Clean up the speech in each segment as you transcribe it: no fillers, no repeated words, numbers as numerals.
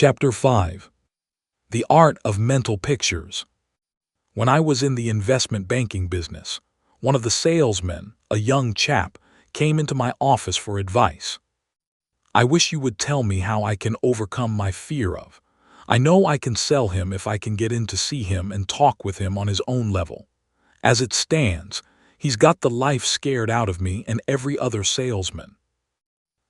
Chapter 5. The Art of Mental Pictures. When I was in the investment banking business, one of the salesmen, a young chap, came into my office for advice. "I wish you would tell me how I can overcome my fear of. I know I can sell him if I can get in to see him and talk with him on his own level. As it stands, he's got the life scared out of me and every other salesman."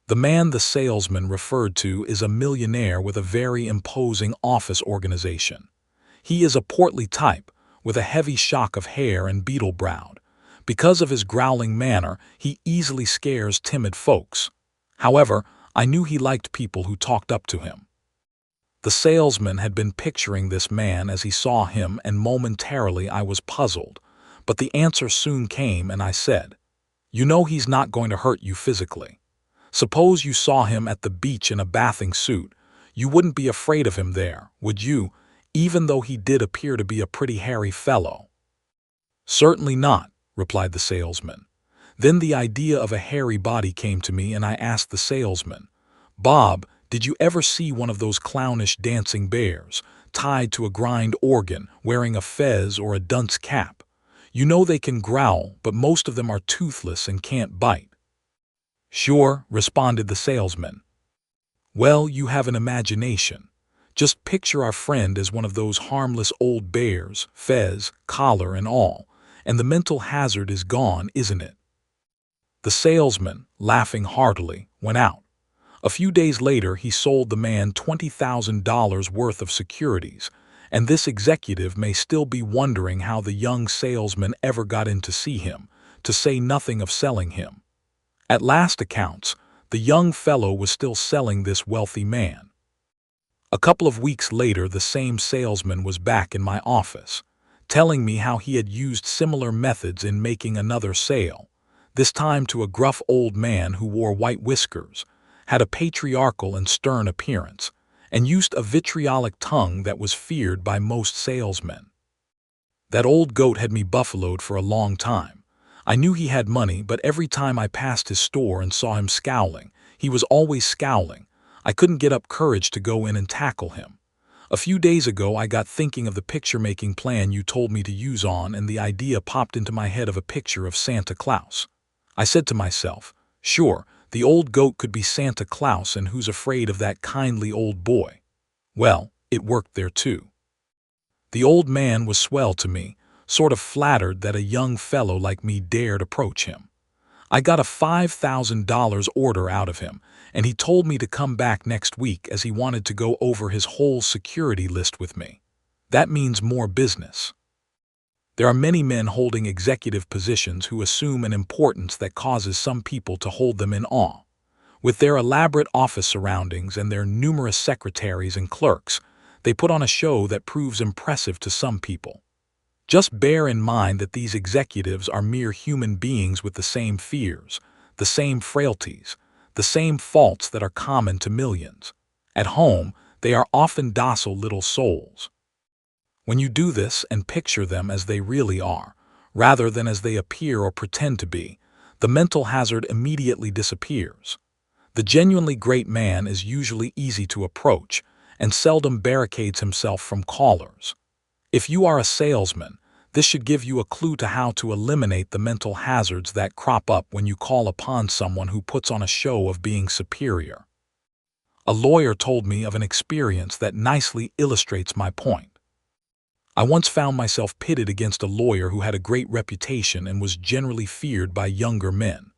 The man the salesman referred to is a millionaire with a very imposing office organization. He is a portly type, with a heavy shock of hair and beetle-browed. Because of his growling manner, he easily scares timid folks. However, I knew he liked people who talked up to him. The salesman had been picturing this man as he saw him, and momentarily I was puzzled. But the answer soon came, and I said, "You know he's not going to hurt you physically. Suppose you saw him at the beach in a bathing suit. You wouldn't be afraid of him there, would you, even though he did appear to be a pretty hairy fellow?" "Certainly not," replied the salesman. Then the idea of a hairy body came to me, and I asked the salesman, "Bob, did you ever see one of those clownish dancing bears, tied to a grind organ, wearing a fez or a dunce cap? You know they can growl, but most of them are toothless and can't bite." "Sure," responded the salesman. "Well, you have an imagination. Just picture our friend as one of those harmless old bears, fez, collar and all, and the mental hazard is gone, isn't it?" The salesman, laughing heartily, went out. A few days later, he sold the man $20,000 worth of securities, and this executive may still be wondering how the young salesman ever got in to see him, to say nothing of selling him. At last accounts, the young fellow was still selling this wealthy man. A couple of weeks later, the same salesman was back in my office, telling me how he had used similar methods in making another sale, this time to a gruff old man who wore white whiskers, had a patriarchal and stern appearance, and used a vitriolic tongue that was feared by most salesmen. That old goat had me buffaloed for a long time. I knew he had money, but every time I passed his store and saw him scowling, he was always scowling, I couldn't get up courage to go in and tackle him. A few days ago I got thinking of the picture-making plan you told me to use on, and the idea popped into my head of a picture of Santa Claus. I said to myself, sure, the old goat could be Santa Claus, and who's afraid of that kindly old boy? Well, it worked there too. The old man was swell to me, sort of flattered that a young fellow like me dared approach him. I got a $5,000 order out of him, and he told me to come back next week as he wanted to go over his whole security list with me. That means more business. There are many men holding executive positions who assume an importance that causes some people to hold them in awe. With their elaborate office surroundings and their numerous secretaries and clerks, they put on a show that proves impressive to some people. Just bear in mind that these executives are mere human beings with the same fears, the same frailties, the same faults that are common to millions. At home, they are often docile little souls. When you do this and picture them as they really are, rather than as they appear or pretend to be, the mental hazard immediately disappears. The genuinely great man is usually easy to approach and seldom barricades himself from callers. If you are a salesman, this should give you a clue to how to eliminate the mental hazards that crop up when you call upon someone who puts on a show of being superior. A lawyer told me of an experience that nicely illustrates my point. I once found myself pitted against a lawyer who had a great reputation and was generally feared by younger men.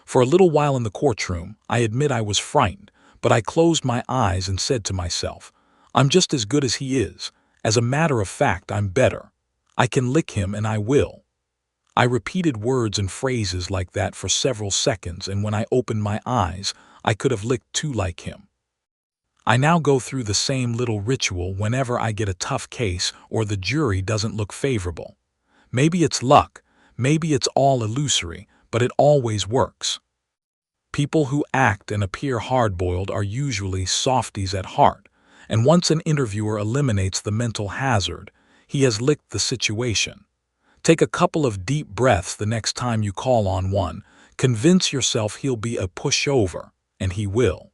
For a little while in the courtroom, I admit I was frightened, but I closed my eyes and said to myself, "I'm just as good as he is. As a matter of fact, I'm better. I can lick him, and I will." I repeated words and phrases like that for several seconds, and when I opened my eyes, I could have licked two like him. I now go through the same little ritual whenever I get a tough case or the jury doesn't look favorable. Maybe it's luck, maybe it's all illusory, but it always works. People who act and appear hard-boiled are usually softies at heart, and once an interviewer eliminates the mental hazard, he has licked the situation. Take a couple of deep breaths the next time you call on one. Convince yourself he'll be a pushover, and he will.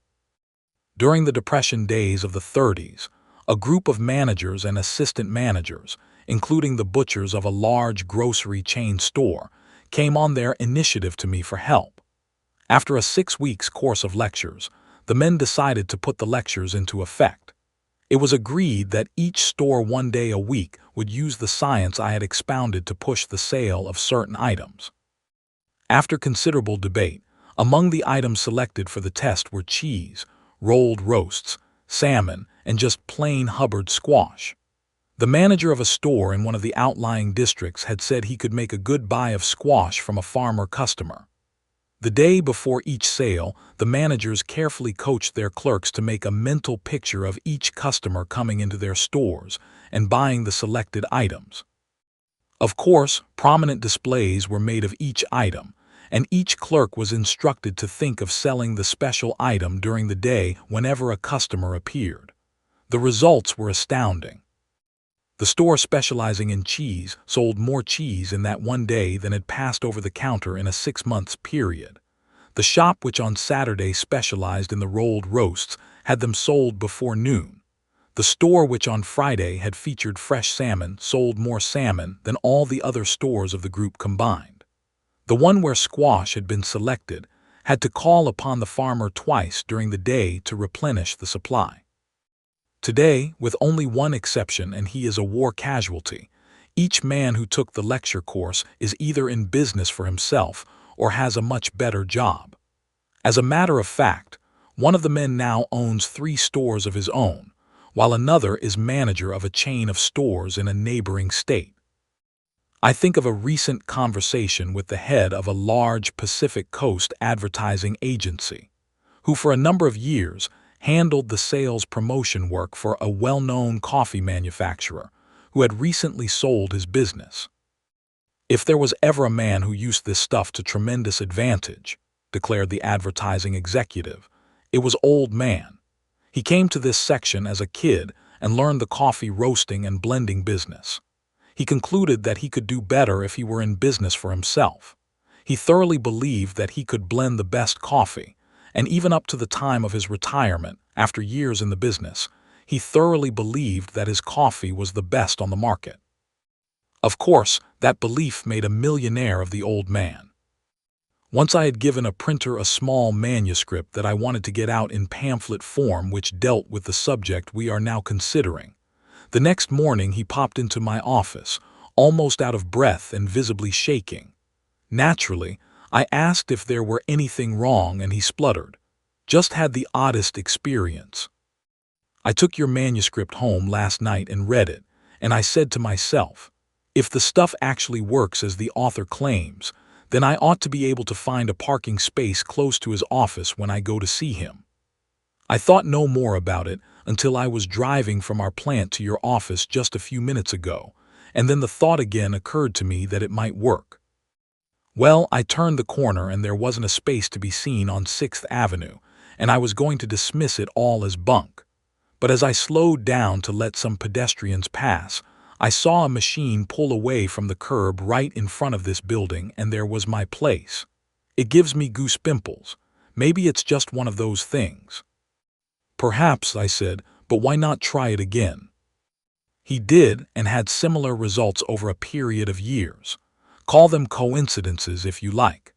During the Depression days of the 30s, a group of managers and assistant managers, including the butchers of a large grocery chain store, came on their initiative to me for help. After a 6 weeks course of lectures, the men decided to put the lectures into effect. It was agreed that each store 1 day a week would use the science I had expounded to push the sale of certain items. After considerable debate, among the items selected for the test were cheese, rolled roasts, salmon, and just plain Hubbard squash. The manager of a store in one of the outlying districts had said he could make a good buy of squash from a farmer customer. The day before each sale, the managers carefully coached their clerks to make a mental picture of each customer coming into their stores and buying the selected items. Of course, prominent displays were made of each item, and each clerk was instructed to think of selling the special item during the day whenever a customer appeared. The results were astounding. The store specializing in cheese sold more cheese in that 1 day than had passed over the counter in a 6 month period. The shop which on Saturday specialized in the rolled roasts had them sold before noon. The store which on Friday had featured fresh salmon sold more salmon than all the other stores of the group combined. The one where squash had been selected had to call upon the farmer twice during the day to replenish the supply. Today, with only one exception, and he is a war casualty, each man who took the lecture course is either in business for himself or has a much better job. As a matter of fact, one of the men now owns 3 stores of his own, while another is manager of a chain of stores in a neighboring state. I think of a recent conversation with the head of a large Pacific Coast advertising agency, who for a number of years handled the sales promotion work for a well-known coffee manufacturer who had recently sold his business. "If there was ever a man who used this stuff to tremendous advantage," declared the advertising executive, "it was Old Man. He came to this section as a kid and learned the coffee roasting and blending business. He concluded that he could do better if he were in business for himself. He thoroughly believed that he could blend the best coffee, and even up to the time of his retirement, after years in the business, he thoroughly believed that his coffee was the best on the market." Of course, that belief made a millionaire of the Old Man. Once I had given a printer a small manuscript that I wanted to get out in pamphlet form which dealt with the subject we are now considering. The next morning he popped into my office, almost out of breath and visibly shaking. Naturally, I asked if there were anything wrong, and he spluttered, "Just had the oddest experience. I took your manuscript home last night and read it, and I said to myself, if the stuff actually works as the author claims, then I ought to be able to find a parking space close to his office when I go to see him." I thought no more about it until I was driving from our plant to your office just a few minutes ago, and then the thought again occurred to me that it might work. Well, I turned the corner and there wasn't a space to be seen on 6th Avenue, and I was going to dismiss it all as bunk. But as I slowed down to let some pedestrians pass, I saw a machine pull away from the curb right in front of this building, and there was my place. It gives me goosepimples. Maybe it's just one of those things. "Perhaps," I said, "but why not try it again?" He did, and had similar results over a period of years. Call them coincidences if you like.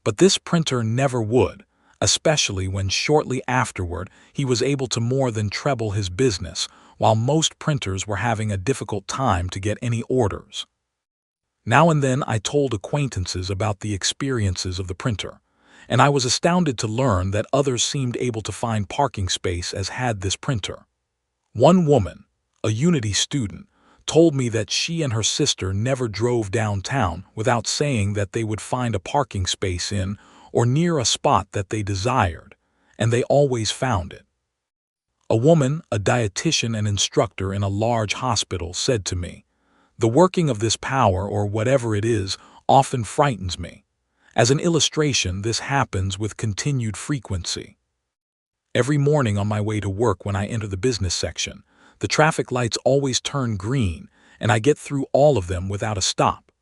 But this printer never would, especially when shortly afterward he was able to more than treble his business, while most printers were having a difficult time to get any orders. Now and then I told acquaintances about the experiences of the printer, and I was astounded to learn that others seemed able to find parking space as had this printer. One woman, a Unity student, told me that she and her sister never drove downtown without saying that they would find a parking space in or near a spot that they desired, and they always found it. A woman, a dietitian and instructor in a large hospital, said to me, "The working of this power, or whatever it is, often frightens me. As an illustration, this happens with continued frequency. Every morning on my way to work when I enter the business section, the traffic lights always turn green, and I get through all of them without a stop.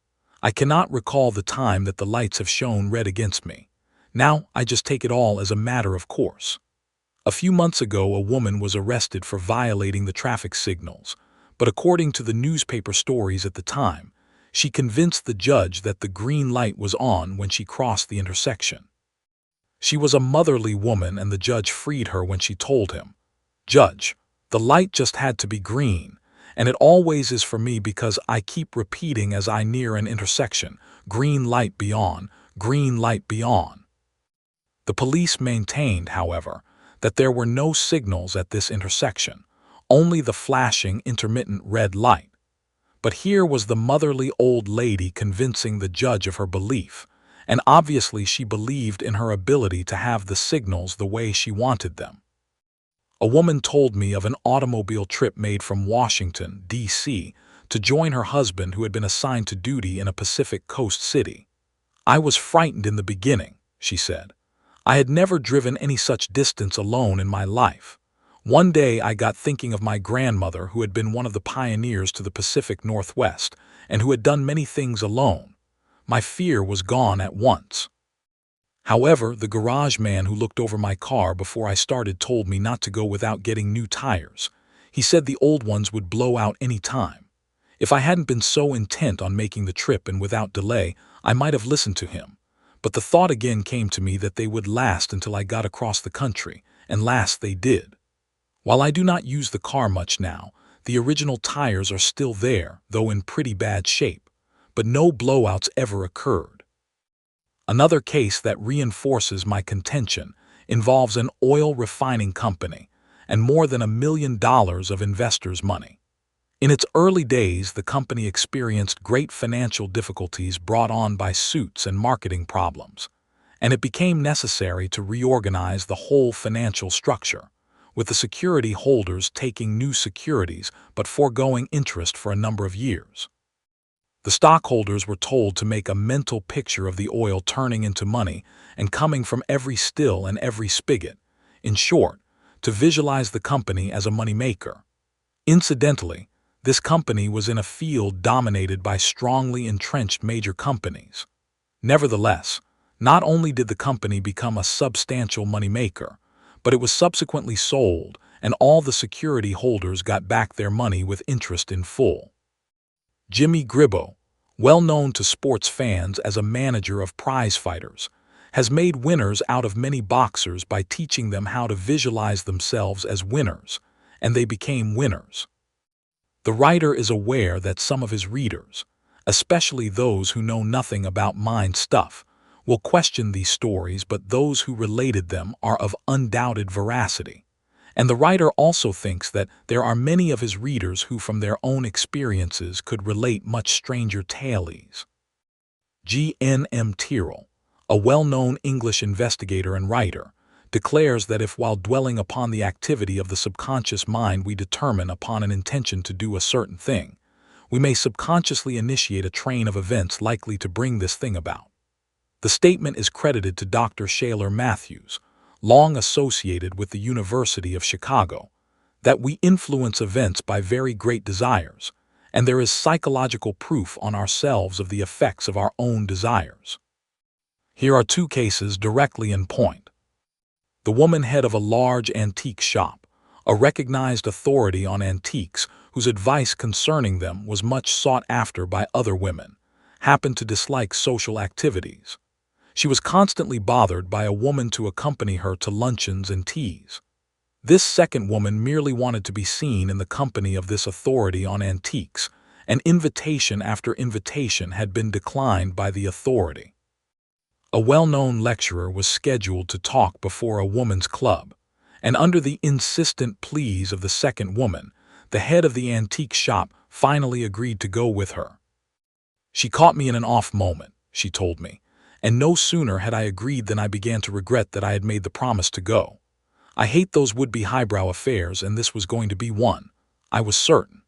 I cannot recall the time that the lights have shown red against me. Now I just take it all as a matter of course. A few months ago, a woman was arrested for violating the traffic signals, but according to the newspaper stories at the time, she convinced the judge that the green light was on when she crossed the intersection. She was a motherly woman, and the judge freed her when she told him, "Judge, the light just had to be green, and it always is for me because I keep repeating as I near an intersection, green light be on, green light be on." The police maintained, however, that there were no signals at this intersection, only the flashing intermittent red light. But here was the motherly old lady convincing the judge of her belief, and obviously she believed in her ability to have the signals the way she wanted them. A woman told me of an automobile trip made from Washington, D.C., to join her husband who had been assigned to duty in a Pacific Coast city. "I was frightened in the beginning," she said. "I had never driven any such distance alone in my life. One day I got thinking of my grandmother, who had been one of the pioneers to the Pacific Northwest and who had done many things alone. My fear was gone at once." However, the garage man who looked over my car before I started told me not to go without getting new tires. He said the old ones would blow out any time. If I hadn't been so intent on making the trip and without delay, I might have listened to him. But the thought again came to me that they would last until I got across the country, and last they did. While I do not use the car much now, the original tires are still there, though in pretty bad shape, but no blowouts ever occurred. Another case that reinforces my contention involves an oil refining company and more than $1 million of investors' money. In its early days, the company experienced great financial difficulties brought on by suits and marketing problems, and it became necessary to reorganize the whole financial structure, with the security holders taking new securities but foregoing interest for a number of years. The stockholders were told to make a mental picture of the oil turning into money and coming from every still and every spigot. In short, to visualize the company as a moneymaker. Incidentally, this company was in a field dominated by strongly entrenched major companies. Nevertheless, not only did the company become a substantial moneymaker, but it was subsequently sold, and all the security holders got back their money with interest in full. Jimmy Gribbo, well known to sports fans as a manager of prize fighters, has made winners out of many boxers by teaching them how to visualize themselves as winners, and they became winners. The writer is aware that some of his readers, especially those who know nothing about mind stuff, will question these stories, but those who related them are of undoubted veracity. And the writer also thinks that there are many of his readers who from their own experiences could relate much stranger tales. G.N.M. Tyrrell, a well-known English investigator and writer, declares that if while dwelling upon the activity of the subconscious mind we determine upon an intention to do a certain thing, we may subconsciously initiate a train of events likely to bring this thing about. The statement is credited to Dr. Shaler Matthews, long associated with the University of Chicago, that we influence events by very great desires, and there is psychological proof on ourselves of the effects of our own desires. Here are two cases directly in point. The woman head of a large antique shop, a recognized authority on antiques whose advice concerning them was much sought after by other women, happened to dislike social activities. She was constantly bothered by a woman to accompany her to luncheons and teas. This second woman merely wanted to be seen in the company of this authority on antiques, and invitation after invitation had been declined by the authority. A well-known lecturer was scheduled to talk before a woman's club, and under the insistent pleas of the second woman, the head of the antique shop finally agreed to go with her. "She caught me in an off moment," she told me, "and no sooner had I agreed than I began to regret that I had made the promise to go. I hate those would-be highbrow affairs, and this was going to be one, I was certain.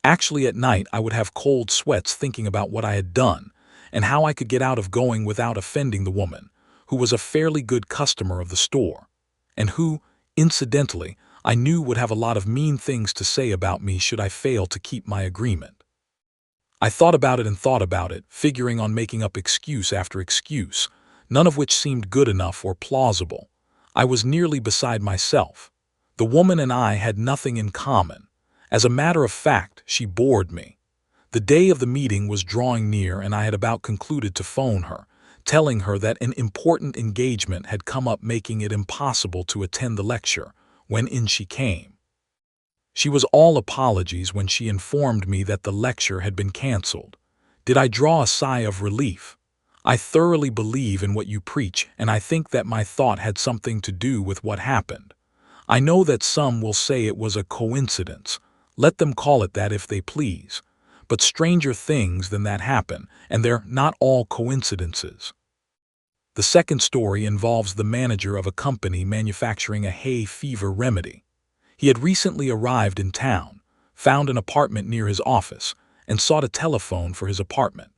Actually, at night I would have cold sweats thinking about what I had done, and how I could get out of going without offending the woman, who was a fairly good customer of the store, and who, incidentally, I knew would have a lot of mean things to say about me should I fail to keep my agreement. I thought about it and thought about it, figuring on making up excuse after excuse, none of which seemed good enough or plausible. I was nearly beside myself. The woman and I had nothing in common. As a matter of fact, she bored me. The day of the meeting was drawing near and I had about concluded to phone her, telling her that an important engagement had come up making it impossible to attend the lecture, when in she came. She was all apologies when she informed me that the lecture had been canceled. Did I draw a sigh of relief? I thoroughly believe in what you preach, and I think that my thought had something to do with what happened. I know that some will say it was a coincidence. Let them call it that if they please. But stranger things than that happen, and they're not all coincidences. The second story involves the manager of a company manufacturing a hay fever remedy. He had recently arrived in town, found an apartment near his office, and sought a telephone for his apartment.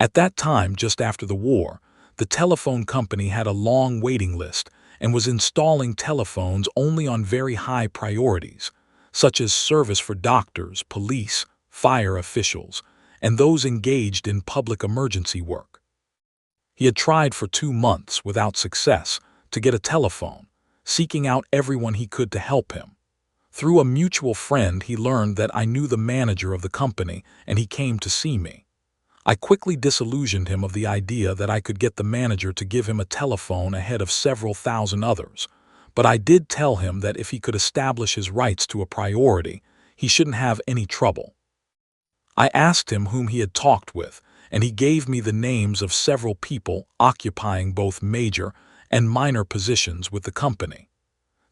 At that time, just after the war, the telephone company had a long waiting list and was installing telephones only on very high priorities, such as service for doctors, police, fire officials, and those engaged in public emergency work. He had tried for 2 months without success to get a telephone, seeking out everyone he could to help him. Through a mutual friend, he learned that I knew the manager of the company and he came to see me. I quickly disillusioned him of the idea that I could get the manager to give him a telephone ahead of several thousand others, but I did tell him that if he could establish his rights to a priority, he shouldn't have any trouble. I asked him whom he had talked with, and he gave me the names of several people occupying both major and minor positions with the company.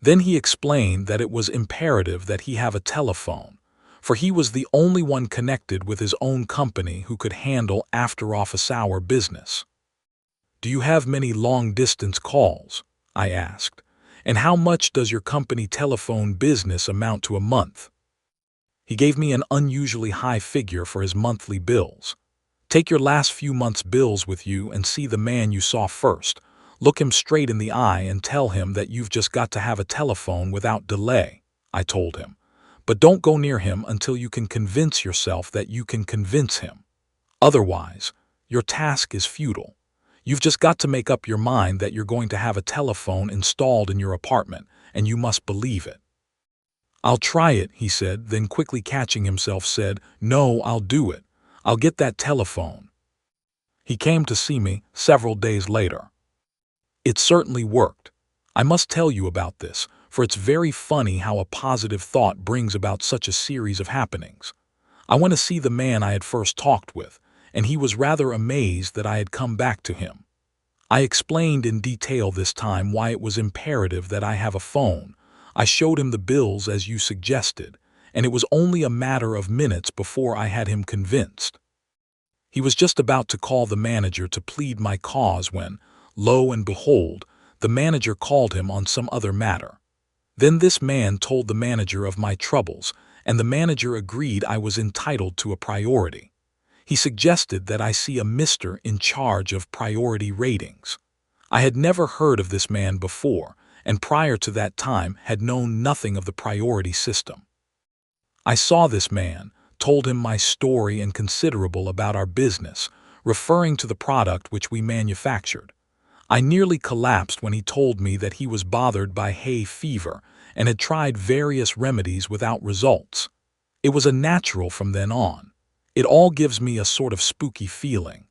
Then he explained that it was imperative that he have a telephone, for he was the only one connected with his own company who could handle after-office hour business. "Do you have many long-distance calls?" I asked. "And how much does your company telephone business amount to a month?" He gave me an unusually high figure for his monthly bills. "Take your last few months' bills with you and see the man you saw first. Look him straight in the eye and tell him that you've just got to have a telephone without delay," I told him. "But don't go near him until you can convince yourself that you can convince him. Otherwise, your task is futile. You've just got to make up your mind that you're going to have a telephone installed in your apartment, and you must believe it." "I'll try it," he said, then quickly catching himself said, "No, I'll do it. I'll get that telephone." He came to see me several days later. It certainly worked. I must tell you about this, for it's very funny how a positive thought brings about such a series of happenings. I went to see the man I had first talked with, and he was rather amazed that I had come back to him. I explained in detail this time why it was imperative that I have a phone. I showed him the bills as you suggested, and it was only a matter of minutes before I had him convinced. He was just about to call the manager to plead my cause when, lo and behold, the manager called him on some other matter. Then this man told the manager of my troubles, and the manager agreed I was entitled to a priority. He suggested that I see a mister in charge of priority ratings. I had never heard of this man before, and prior to that time had known nothing of the priority system. I saw this man, told him my story and considerable about our business, referring to the product which we manufactured. I nearly collapsed when he told me that he was bothered by hay fever and had tried various remedies without results. It was a natural from then on. It all gives me a sort of spooky feeling.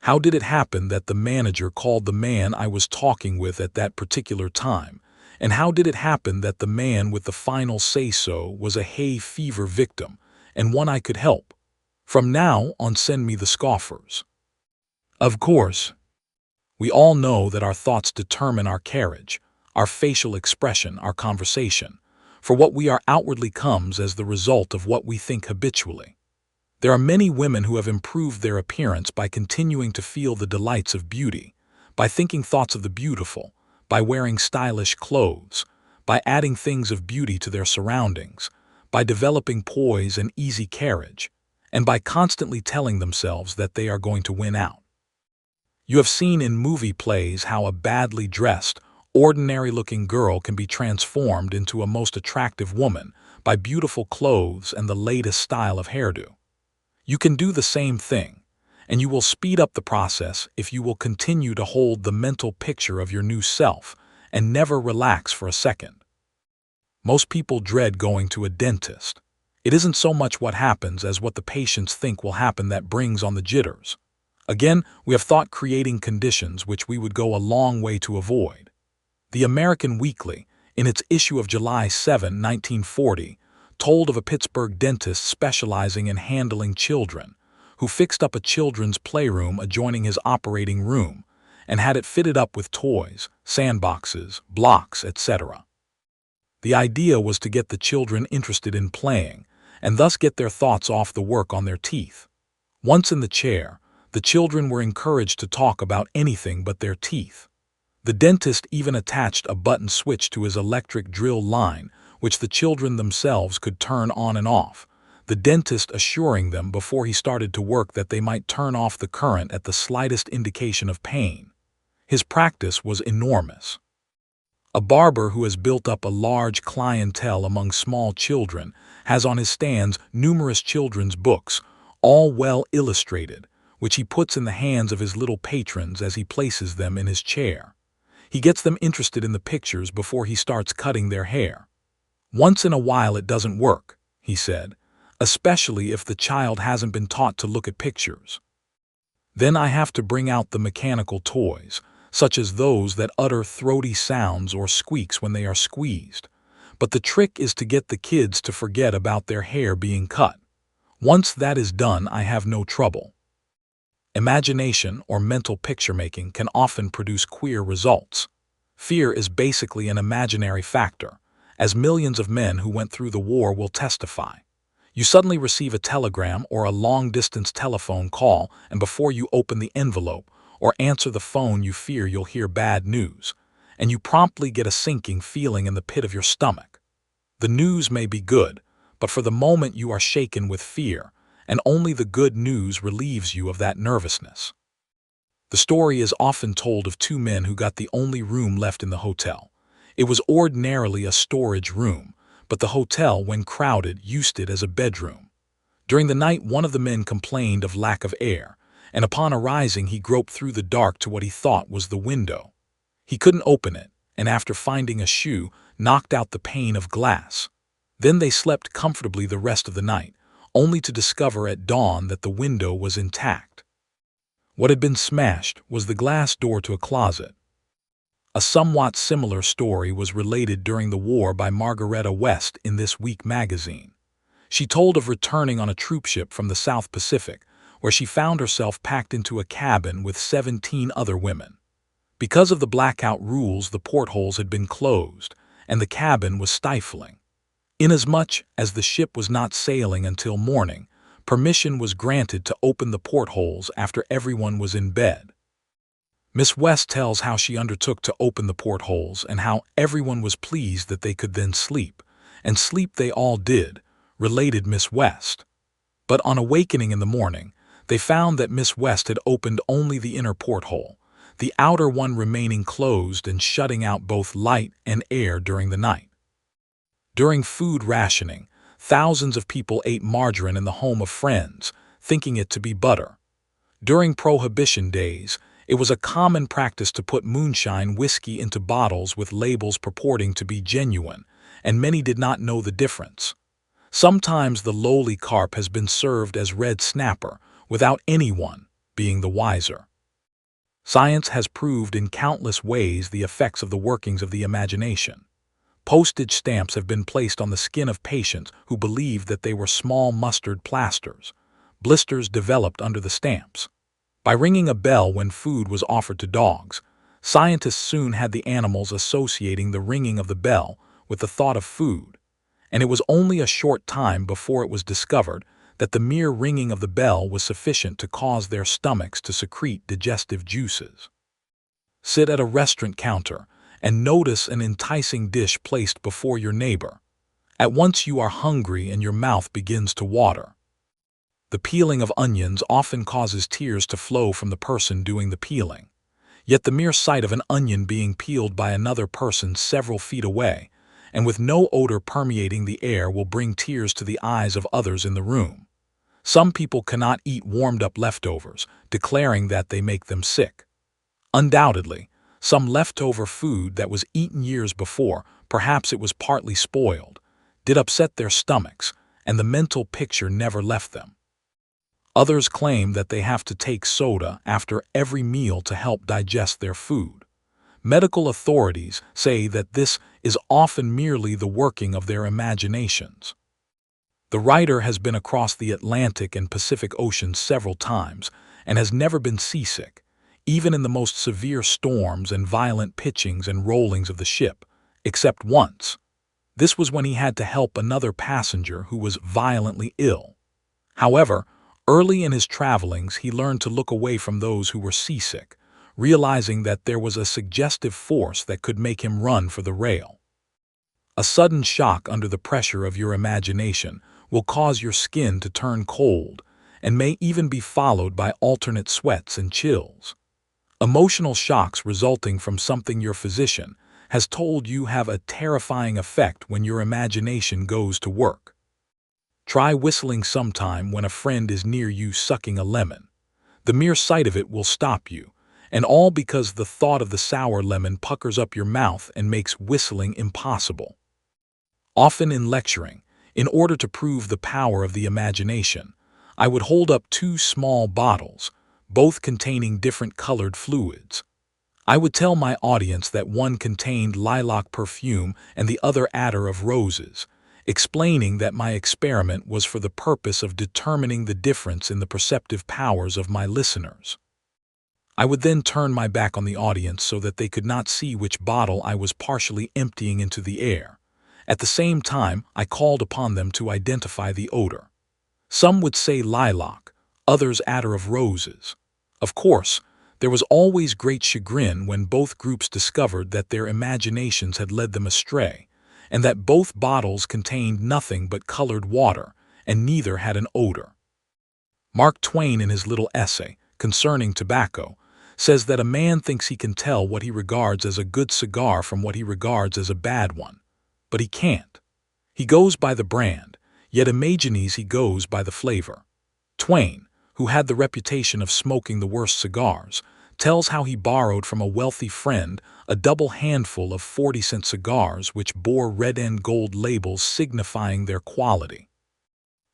How did it happen that the manager called the man I was talking with at that particular time? And how did it happen that the man with the final say-so was a hay fever victim and one I could help? From now on, send me the scoffers. Of course, we all know that our thoughts determine our carriage, our facial expression, our conversation, for what we are outwardly comes as the result of what we think habitually. There are many women who have improved their appearance by continuing to feel the delights of beauty, by thinking thoughts of the beautiful, by wearing stylish clothes, by adding things of beauty to their surroundings, by developing poise and easy carriage, and by constantly telling themselves that they are going to win out. You have seen in movie plays how a badly dressed, ordinary-looking girl can be transformed into a most attractive woman by beautiful clothes and the latest style of hairdo. You can do the same thing, and you will speed up the process if you will continue to hold the mental picture of your new self and never relax for a second. Most people dread going to a dentist. It isn't so much what happens as what the patients think will happen that brings on the jitters. Again, we have thought creating conditions which we would go a long way to avoid. The American Weekly, in its issue of July 7, 1940, told of a Pittsburgh dentist specializing in handling children, who fixed up a children's playroom adjoining his operating room and had it fitted up with toys, sandboxes, blocks, etc. The idea was to get the children interested in playing and thus get their thoughts off the work on their teeth. Once in the chair, the children were encouraged to talk about anything but their teeth. The dentist even attached a button switch to his electric drill line, which the children themselves could turn on and off, the dentist assuring them before he started to work that they might turn off the current at the slightest indication of pain. His practice was enormous. A barber who has built up a large clientele among small children has on his stands numerous children's books, all well illustrated, which he puts in the hands of his little patrons as he places them in his chair. He gets them interested in the pictures before he starts cutting their hair. Once in a while it doesn't work, he said, especially if the child hasn't been taught to look at pictures. Then I have to bring out the mechanical toys, such as those that utter throaty sounds or squeaks when they are squeezed. But the trick is to get the kids to forget about their hair being cut. Once that is done, I have no trouble. Imagination or mental picture-making can often produce queer results. Fear is basically an imaginary factor, as millions of men who went through the war will testify. You suddenly receive a telegram or a long-distance telephone call, and before you open the envelope or answer the phone you fear you'll hear bad news, and you promptly get a sinking feeling in the pit of your stomach. The news may be good, but for the moment you are shaken with fear, and only the good news relieves you of that nervousness. The story is often told of two men who got the only room left in the hotel. It was ordinarily a storage room, but the hotel, when crowded, used it as a bedroom. During the night, one of the men complained of lack of air, and upon arising he groped through the dark to what he thought was the window. He couldn't open it, and after finding a shoe, knocked out the pane of glass. Then they slept comfortably the rest of the night, only to discover at dawn that the window was intact. What had been smashed was the glass door to a closet. A somewhat similar story was related during the war by Margaretta West in This Week magazine. She told of returning on a troopship from the South Pacific, where she found herself packed into a cabin with 17 other women. Because of the blackout rules, the portholes had been closed, and the cabin was stifling. Inasmuch as the ship was not sailing until morning, permission was granted to open the portholes after everyone was in bed. Miss West tells how she undertook to open the portholes and how everyone was pleased that they could then sleep, and sleep they all did, related Miss West. But on awakening in the morning, they found that Miss West had opened only the inner porthole, the outer one remaining closed and shutting out both light and air during the night. During food rationing, thousands of people ate margarine in the home of friends, thinking it to be butter. During Prohibition days, it was a common practice to put moonshine whiskey into bottles with labels purporting to be genuine, and many did not know the difference. Sometimes the lowly carp has been served as red snapper, without anyone being the wiser. Science has proved in countless ways the effects of the workings of the imagination. Postage stamps have been placed on the skin of patients who believed that they were small mustard plasters. Blisters developed under the stamps. By ringing a bell when food was offered to dogs, scientists soon had the animals associating the ringing of the bell with the thought of food, and it was only a short time before it was discovered that the mere ringing of the bell was sufficient to cause their stomachs to secrete digestive juices. Sit at a restaurant counter and notice an enticing dish placed before your neighbor. At once you are hungry and your mouth begins to water. The peeling of onions often causes tears to flow from the person doing the peeling. Yet the mere sight of an onion being peeled by another person several feet away, and with no odor permeating the air, will bring tears to the eyes of others in the room. Some people cannot eat warmed-up leftovers, declaring that they make them sick. Undoubtedly, Some leftover food that was eaten years before, perhaps it was partly spoiled, did upset their stomachs, and the mental picture never left them. Others claim that they have to take soda after every meal to help digest their food. Medical authorities say that this is often merely the working of their imaginations. The writer has been across the Atlantic and Pacific Oceans several times and has never been seasick, even in the most severe storms and violent pitchings and rollings of the ship, except once. This was when he had to help another passenger who was violently ill. However, early in his travelings he learned to look away from those who were seasick, realizing that there was a suggestive force that could make him run for the rail. A sudden shock under the pressure of your imagination will cause your skin to turn cold and may even be followed by alternate sweats and chills. Emotional shocks resulting from something your physician has told you have a terrifying effect when your imagination goes to work. Try whistling sometime when a friend is near you sucking a lemon. The mere sight of it will stop you, and all because the thought of the sour lemon puckers up your mouth and makes whistling impossible. Often in lecturing, in order to prove the power of the imagination, I would hold up two small bottles, both containing different colored fluids. I would tell my audience that one contained lilac perfume and the other attar of roses, explaining that my experiment was for the purpose of determining the difference in the perceptive powers of my listeners. I would then turn my back on the audience so that they could not see which bottle I was partially emptying into the air. At the same time, I called upon them to identify the odor. Some would say lilac, others attar of roses. Of course, there was always great chagrin when both groups discovered that their imaginations had led them astray, and that both bottles contained nothing but colored water, and neither had an odor. Mark Twain, in his little essay concerning tobacco, says that a man thinks he can tell what he regards as a good cigar from what he regards as a bad one, but he can't. He goes by the brand, yet imagines he goes by the flavor. Twain, who had the reputation of smoking the worst cigars, tells how he borrowed from a wealthy friend a double handful of 40-cent cigars which bore red and gold labels signifying their quality.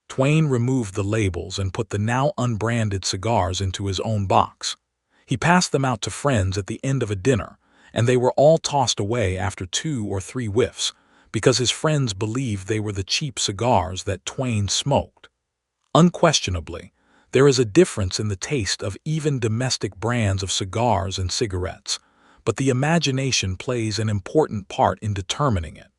Twain removed the labels and put the now unbranded cigars into his own box. He passed them out to friends at the end of a dinner, and they were all tossed away after 2 or 3 whiffs, because his friends believed they were the cheap cigars that Twain smoked. Unquestionably, there is a difference in the taste of even domestic brands of cigars and cigarettes, but the imagination plays an important part in determining it.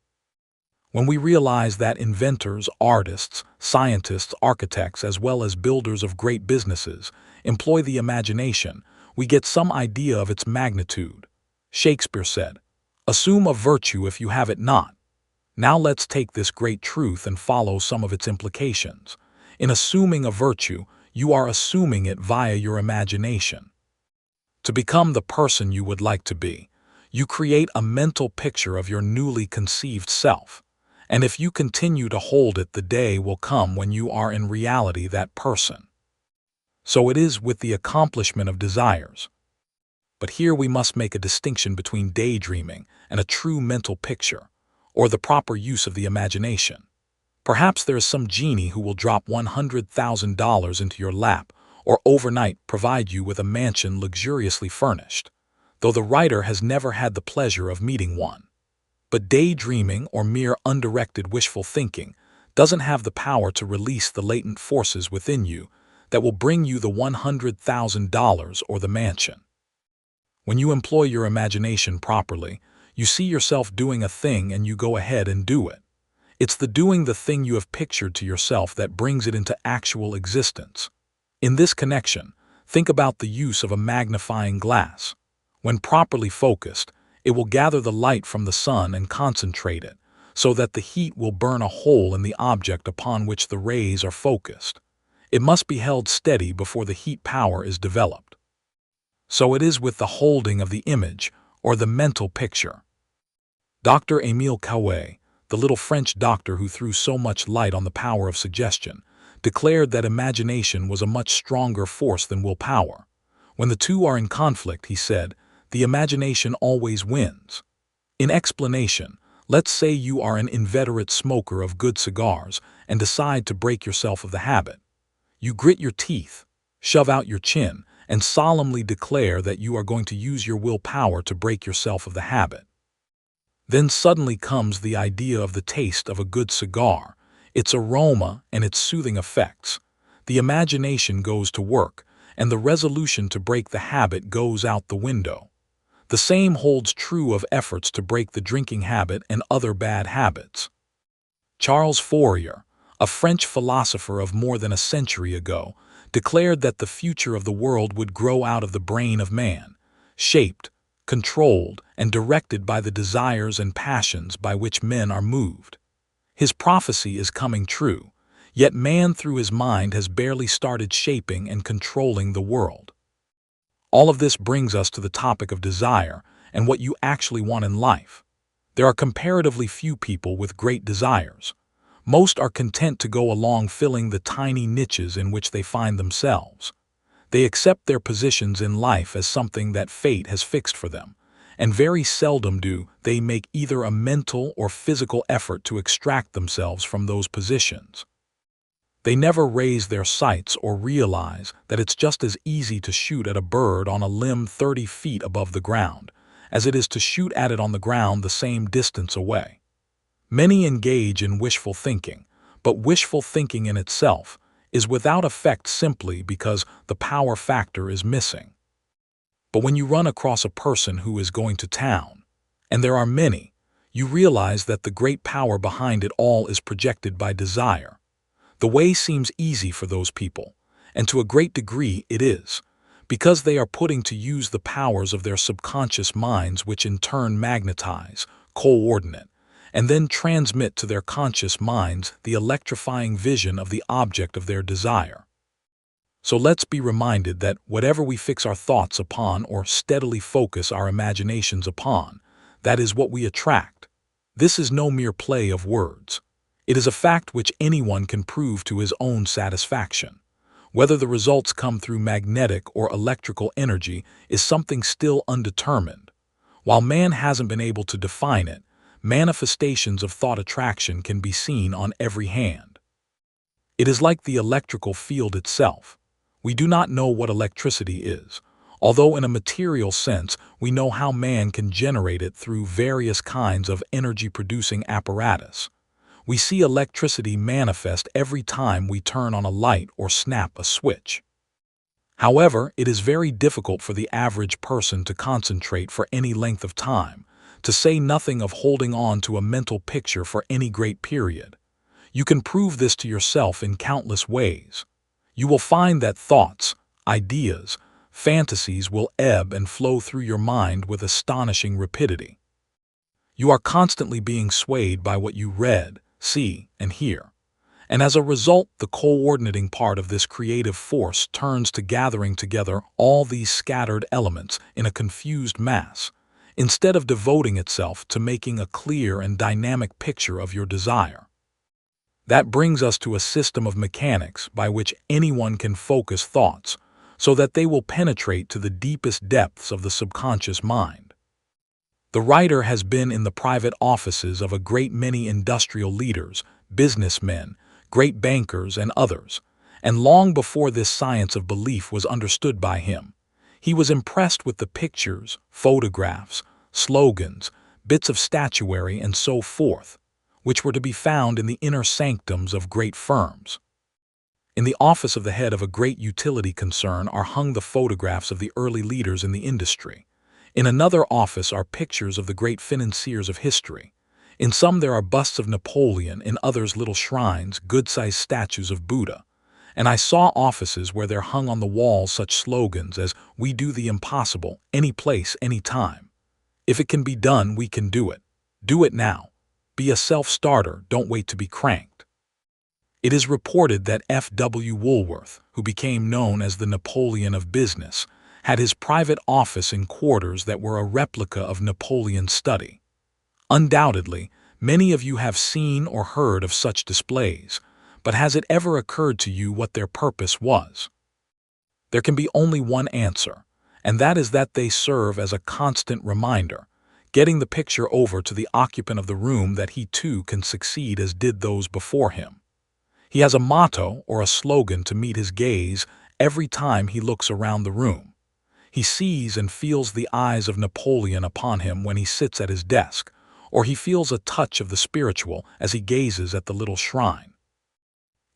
When we realize that inventors, artists, scientists, architects, as well as builders of great businesses employ the imagination, we get some idea of its magnitude. Shakespeare said, "Assume a virtue if you have it not." Now let's take this great truth and follow some of its implications. In assuming a virtue, you are assuming it via your imagination. To become the person you would like to be, you create a mental picture of your newly conceived self. And if you continue to hold it, the day will come when you are in reality that person. So it is with the accomplishment of desires. But here we must make a distinction between daydreaming and a true mental picture, or the proper use of the imagination. Perhaps there is some genie who will drop $100,000 into your lap or overnight provide you with a mansion luxuriously furnished, though the writer has never had the pleasure of meeting one. But daydreaming or mere undirected wishful thinking doesn't have the power to release the latent forces within you that will bring you the $100,000 or the mansion. When you employ your imagination properly, you see yourself doing a thing and you go ahead and do it. It's the doing the thing you have pictured to yourself that brings it into actual existence. In this connection, think about the use of a magnifying glass. When properly focused, it will gather the light from the sun and concentrate it, so that the heat will burn a hole in the object upon which the rays are focused. It must be held steady before the heat power is developed. So it is with the holding of the image, or the mental picture. Dr. Émile Coué, the little French doctor who threw so much light on the power of suggestion, declared that imagination was a much stronger force than willpower. When the two are in conflict, he said, the imagination always wins. In explanation, let's say you are an inveterate smoker of good cigars and decide to break yourself of the habit. You grit your teeth, shove out your chin, and solemnly declare that you are going to use your willpower to break yourself of the habit. Then suddenly comes the idea of the taste of a good cigar, its aroma and its soothing effects. The imagination goes to work, and the resolution to break the habit goes out the window. The same holds true of efforts to break the drinking habit and other bad habits. Charles Fourier, a French philosopher of more than a century ago, declared that the future of the world would grow out of the brain of man, shaped, controlled, and directed by the desires and passions by which men are moved. His prophecy is coming true, yet man through his mind has barely started shaping and controlling the world. All of this brings us to the topic of desire and what you actually want in life. There are comparatively few people with great desires. Most are content to go along filling the tiny niches in which they find themselves. They accept their positions in life as something that fate has fixed for them, and very seldom do they make either a mental or physical effort to extract themselves from those positions. They never raise their sights or realize that it's just as easy to shoot at a bird on a limb 30 feet above the ground as it is to shoot at it on the ground the same distance away. Many engage in wishful thinking, but wishful thinking in itself is without effect simply because the power factor is missing. But when you run across a person who is going to town, and there are many, you realize that the great power behind it all is projected by desire. The way seems easy for those people, and to a great degree it is, because they are putting to use the powers of their subconscious minds, which in turn magnetize, coordinate, and then transmit to their conscious minds the electrifying vision of the object of their desire. So let's be reminded that whatever we fix our thoughts upon or steadily focus our imaginations upon, that is what we attract. This is no mere play of words. It is a fact which anyone can prove to his own satisfaction. Whether the results come through magnetic or electrical energy is something still undetermined. While man hasn't been able to define it, manifestations of thought attraction can be seen on every hand. It is like the electrical field itself. We do not know what electricity is, although in a material sense we know how man can generate it through various kinds of energy-producing apparatus. We see electricity manifest every time we turn on a light or snap a switch. However, it is very difficult for the average person to concentrate for any length of time, to say nothing of holding on to a mental picture for any great period. You can prove this to yourself in countless ways. You will find that thoughts, ideas, fantasies will ebb and flow through your mind with astonishing rapidity. You are constantly being swayed by what you read, see, and hear. And as a result, the coordinating part of this creative force turns to gathering together all these scattered elements in a confused mass, instead of devoting itself to making a clear and dynamic picture of your desire. That brings us to a system of mechanics by which anyone can focus thoughts so that they will penetrate to the deepest depths of the subconscious mind. The writer has been in the private offices of a great many industrial leaders, businessmen, great bankers, and others, and long before this science of belief was understood by him, he was impressed with the pictures, photographs, slogans, bits of statuary, and so forth, which were to be found in the inner sanctums of great firms. In the office of the head of a great utility concern are hung the photographs of the early leaders in the industry. In another office are pictures of the great financiers of history. In some there are busts of Napoleon, in others little shrines, good-sized statues of Buddha. And I saw offices where there hung on the walls such slogans as, "We do the impossible, any place, any time. If it can be done, we can do it. Do it now. Be a self-starter, don't wait to be cranked." It is reported that F.W. Woolworth, who became known as the Napoleon of business, had his private office in quarters that were a replica of Napoleon's study. Undoubtedly, many of you have seen or heard of such displays, but has it ever occurred to you what their purpose was? There can be only one answer, and that is that they serve as a constant reminder, getting the picture over to the occupant of the room that he too can succeed as did those before him. He has a motto or a slogan to meet his gaze every time he looks around the room. He sees and feels the eyes of Napoleon upon him when he sits at his desk, or he feels a touch of the spiritual as he gazes at the little shrine.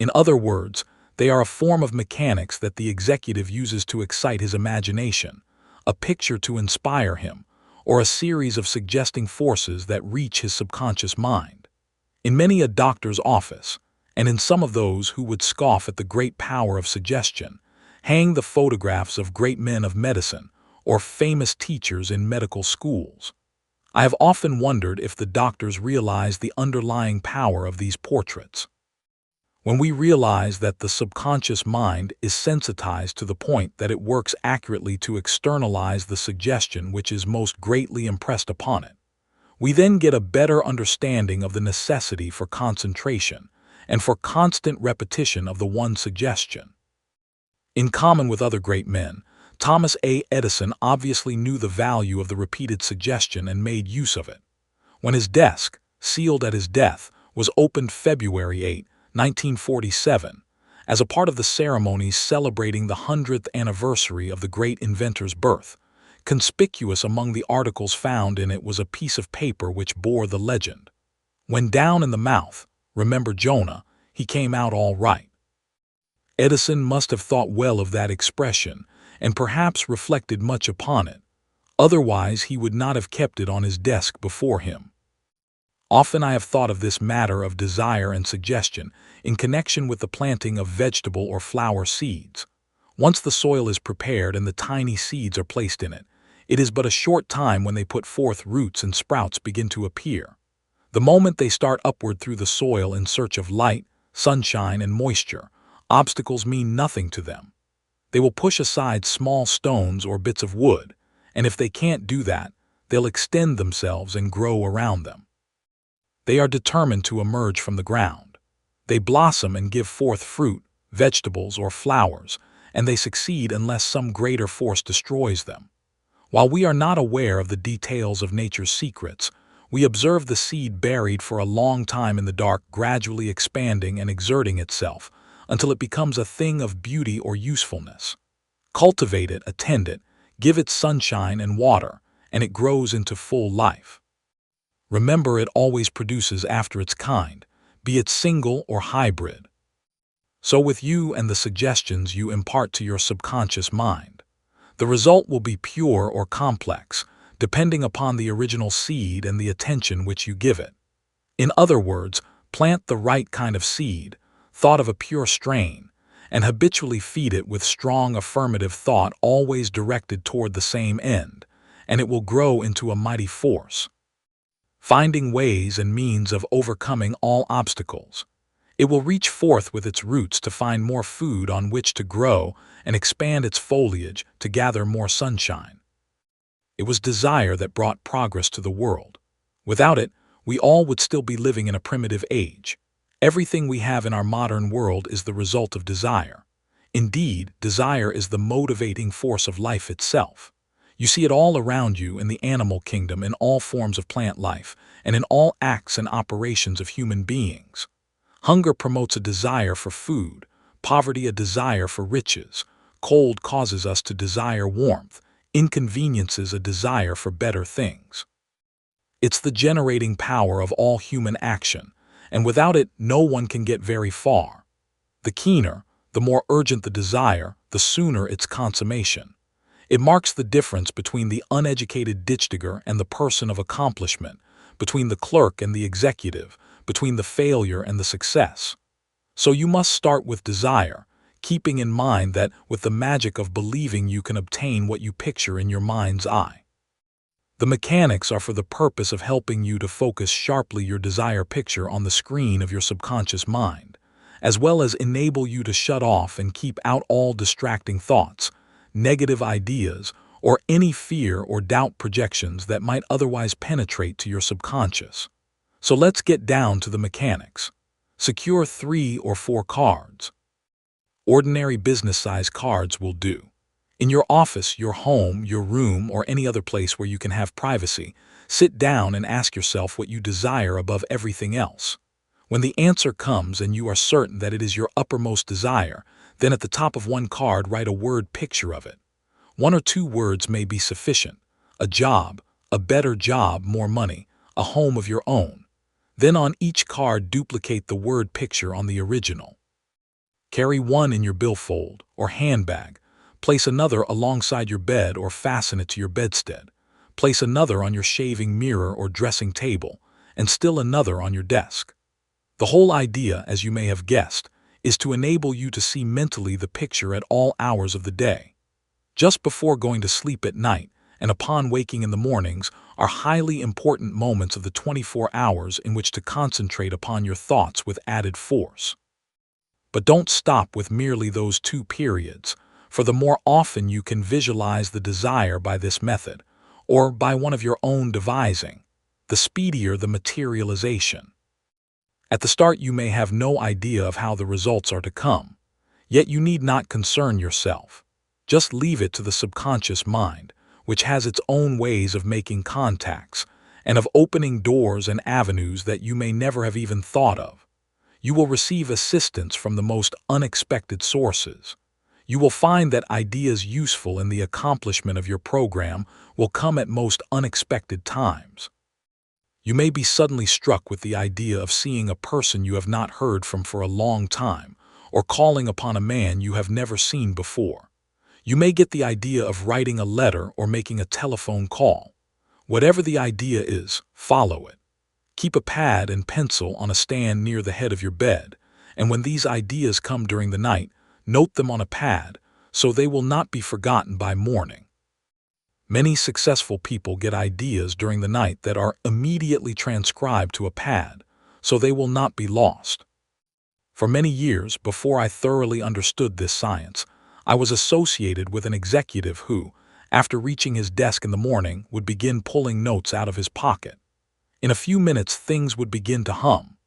In other words, they are a form of mechanics that the executive uses to excite his imagination, a picture to inspire him, or a series of suggesting forces that reach his subconscious mind. In many a doctor's office, and in some of those who would scoff at the great power of suggestion, hang the photographs of great men of medicine or famous teachers in medical schools. I have often wondered if the doctors realize the underlying power of these portraits. When we realize that the subconscious mind is sensitized to the point that it works accurately to externalize the suggestion which is most greatly impressed upon it, we then get a better understanding of the necessity for concentration and for constant repetition of the one suggestion. In common with other great men, Thomas A. Edison obviously knew the value of the repeated suggestion and made use of it. When his desk, sealed at his death, was opened February 8, 1947, as a part of the ceremonies celebrating the 100th anniversary of the great inventor's birth, conspicuous among the articles found in it was a piece of paper which bore the legend, "When down in the mouth, remember Jonah, he came out all right." Edison must have thought well of that expression and perhaps reflected much upon it. Otherwise, he would not have kept it on his desk before him. Often I have thought of this matter of desire and suggestion in connection with the planting of vegetable or flower seeds. Once the soil is prepared and the tiny seeds are placed in it, it is but a short time when they put forth roots and sprouts begin to appear. The moment they start upward through the soil in search of light, sunshine, and moisture, obstacles mean nothing to them. They will push aside small stones or bits of wood, and if they can't do that, they'll extend themselves and grow around them. They are determined to emerge from the ground. They blossom and give forth fruit, vegetables, or flowers, and they succeed unless some greater force destroys them. While we are not aware of the details of nature's secrets, we observe the seed buried for a long time in the dark gradually expanding and exerting itself until it becomes a thing of beauty or usefulness. Cultivate it, attend it, give it sunshine and water, and it grows into full life. Remember, it always produces after its kind, be it single or hybrid. So with you and the suggestions you impart to your subconscious mind, the result will be pure or complex, depending upon the original seed and the attention which you give it. In other words, plant the right kind of seed, thought of a pure strain, and habitually feed it with strong affirmative thought always directed toward the same end, and it will grow into a mighty force, finding ways and means of overcoming all obstacles. It will reach forth with its roots to find more food on which to grow and expand its foliage to gather more sunshine. It was desire that brought progress to the world. Without it, we all would still be living in a primitive age. Everything we have in our modern world is the result of desire. Indeed, desire is the motivating force of life itself. You see it all around you in the animal kingdom, in all forms of plant life, and in all acts and operations of human beings. Hunger promotes a desire for food, poverty a desire for riches, cold causes us to desire warmth, inconveniences a desire for better things. It's the generating power of all human action, and without it no one can get very far. The keener, the more urgent the desire, the sooner its consummation. It marks the difference between the uneducated ditch digger and the person of accomplishment, between the clerk and the executive, between the failure and the success. So you must start with desire, keeping in mind that with the magic of believing you can obtain what you picture in your mind's eye. The mechanics are for the purpose of helping you to focus sharply your desire picture on the screen of your subconscious mind, as well as enable you to shut off and keep out all distracting thoughts, negative ideas, or any fear or doubt projections that might otherwise penetrate to your subconscious. So let's get down to the mechanics. Secure 3 or 4 cards. Ordinary business-size cards will do. In your office, your home, your room, or any other place where you can have privacy, sit down and ask yourself what you desire above everything else. When the answer comes and you are certain that it is your uppermost desire, then at the top of one card write a word picture of it. 1 or 2 words may be sufficient. A job, a better job, more money, a home of your own. Then on each card duplicate the word picture on the original. Carry one in your billfold or handbag. Place another alongside your bed or fasten it to your bedstead. Place another on your shaving mirror or dressing table, and still another on your desk. The whole idea, as you may have guessed, is to enable you to see mentally the picture at all hours of the day. Just before going to sleep at night and upon waking in the mornings are highly important moments of the 24 hours in which to concentrate upon your thoughts with added force. But don't stop with merely those 2 periods, for the more often you can visualize the desire by this method, or by one of your own devising, the speedier the materialization. At the start you may have no idea of how the results are to come, yet you need not concern yourself. Just leave it to the subconscious mind, which has its own ways of making contacts and of opening doors and avenues that you may never have even thought of. You will receive assistance from the most unexpected sources. You will find that ideas useful in the accomplishment of your program will come at most unexpected times. You may be suddenly struck with the idea of seeing a person you have not heard from for a long time, or calling upon a man you have never seen before. You may get the idea of writing a letter or making a telephone call. Whatever the idea is, follow it. Keep a pad and pencil on a stand near the head of your bed, and when these ideas come during the night, note them on a pad so they will not be forgotten by morning. Many successful people get ideas during the night that are immediately transcribed to a pad, so they will not be lost. For many years, before I thoroughly understood this science, I was associated with an executive who, after reaching his desk in the morning, would begin pulling notes out of his pocket. In a few minutes, things would begin to hum.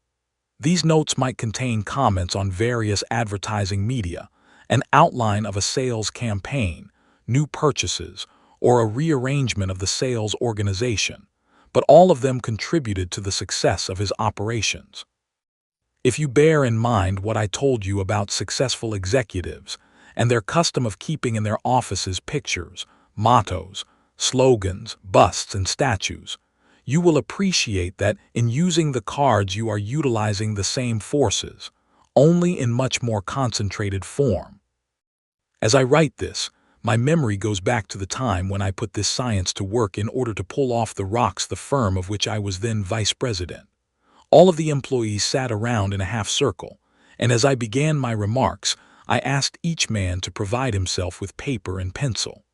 These notes might contain comments on various advertising media, an outline of a sales campaign, new purchases, or a rearrangement of the sales organization, but all of them contributed to the success of his operations. If you bear in mind what I told you about successful executives and their custom of keeping in their offices pictures, mottos, slogans, busts, and statues, you will appreciate that in using the cards you are utilizing the same forces, only in much more concentrated form. As I write this, my memory goes back to the time when I put this science to work in order to pull off the rocks the firm of which I was then vice president. All of the employees sat around in a half circle, and as I began my remarks, I asked each man to provide himself with paper and pencil.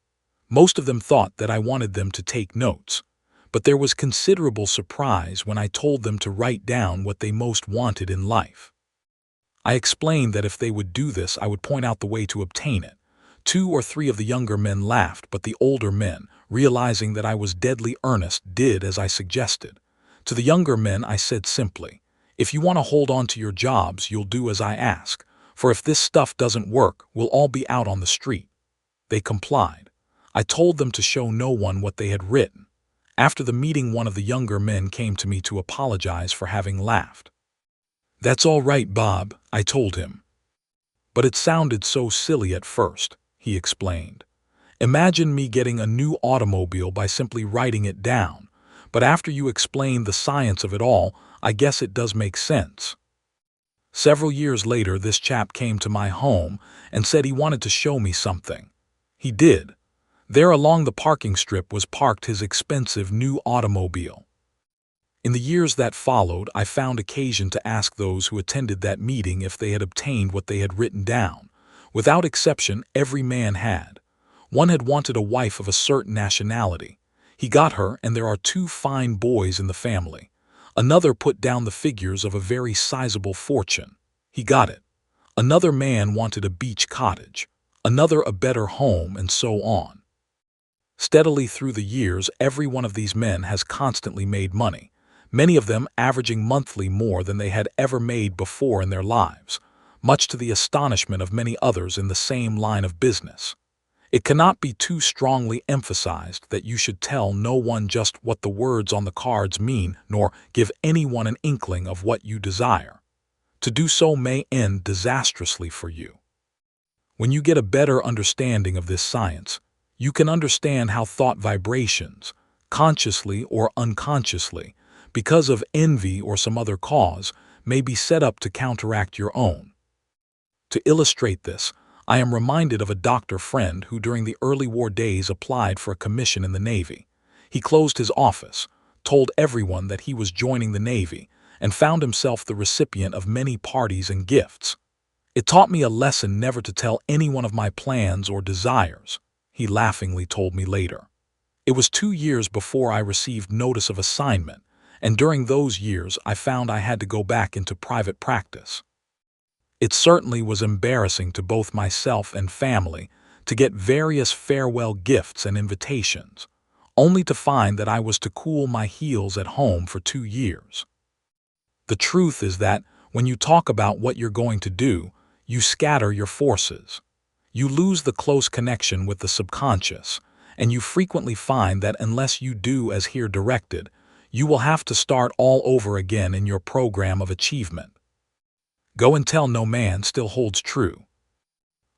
Most of them thought that I wanted them to take notes, but there was considerable surprise when I told them to write down what they most wanted in life. I explained that if they would do this, I would point out the way to obtain it. 2 or 3 of the younger men laughed, but the older men, realizing that I was deadly earnest, did as I suggested. To the younger men I said simply, "If you want to hold on to your jobs, you'll do as I ask, for if this stuff doesn't work, we'll all be out on the street." They complied. I told them to show no one what they had written. After the meeting, one of the younger men came to me to apologize for having laughed. "That's all right, Bob," I told him. "But it sounded so silly at first," he explained. "Imagine me getting a new automobile by simply writing it down, but after you explained the science of it all, I guess it does make sense." Several years later, this chap came to my home and said he wanted to show me something. He did. There along the parking strip was parked his expensive new automobile. In the years that followed, I found occasion to ask those who attended that meeting if they had obtained what they had written down. Without exception, every man had. One had wanted a wife of a certain nationality. He got her, and there are 2 fine boys in the family. Another put down the figures of a very sizable fortune. He got it. Another man wanted a beach cottage. Another a better home, and so on. Steadily through the years, every one of these men has constantly made money, many of them averaging monthly more than they had ever made before in their lives, much to the astonishment of many others in the same line of business. It cannot be too strongly emphasized that you should tell no one just what the words on the cards mean, nor give anyone an inkling of what you desire. To do so may end disastrously for you. When you get a better understanding of this science, you can understand how thought vibrations, consciously or unconsciously, because of envy or some other cause, may be set up to counteract your own. To illustrate this, I am reminded of a doctor friend who during the early war days applied for a commission in the Navy. He closed his office, told everyone that he was joining the Navy, and found himself the recipient of many parties and gifts. "It taught me a lesson never to tell anyone of my plans or desires," he laughingly told me later. "It was 2 years before I received notice of assignment, and during those years I found I had to go back into private practice. It certainly was embarrassing to both myself and family to get various farewell gifts and invitations, only to find that I was to cool my heels at home for 2 years. The truth is that when you talk about what you're going to do, you scatter your forces. You lose the close connection with the subconscious, and you frequently find that unless you do as here directed, you will have to start all over again in your program of achievement. Go and tell no man still holds true.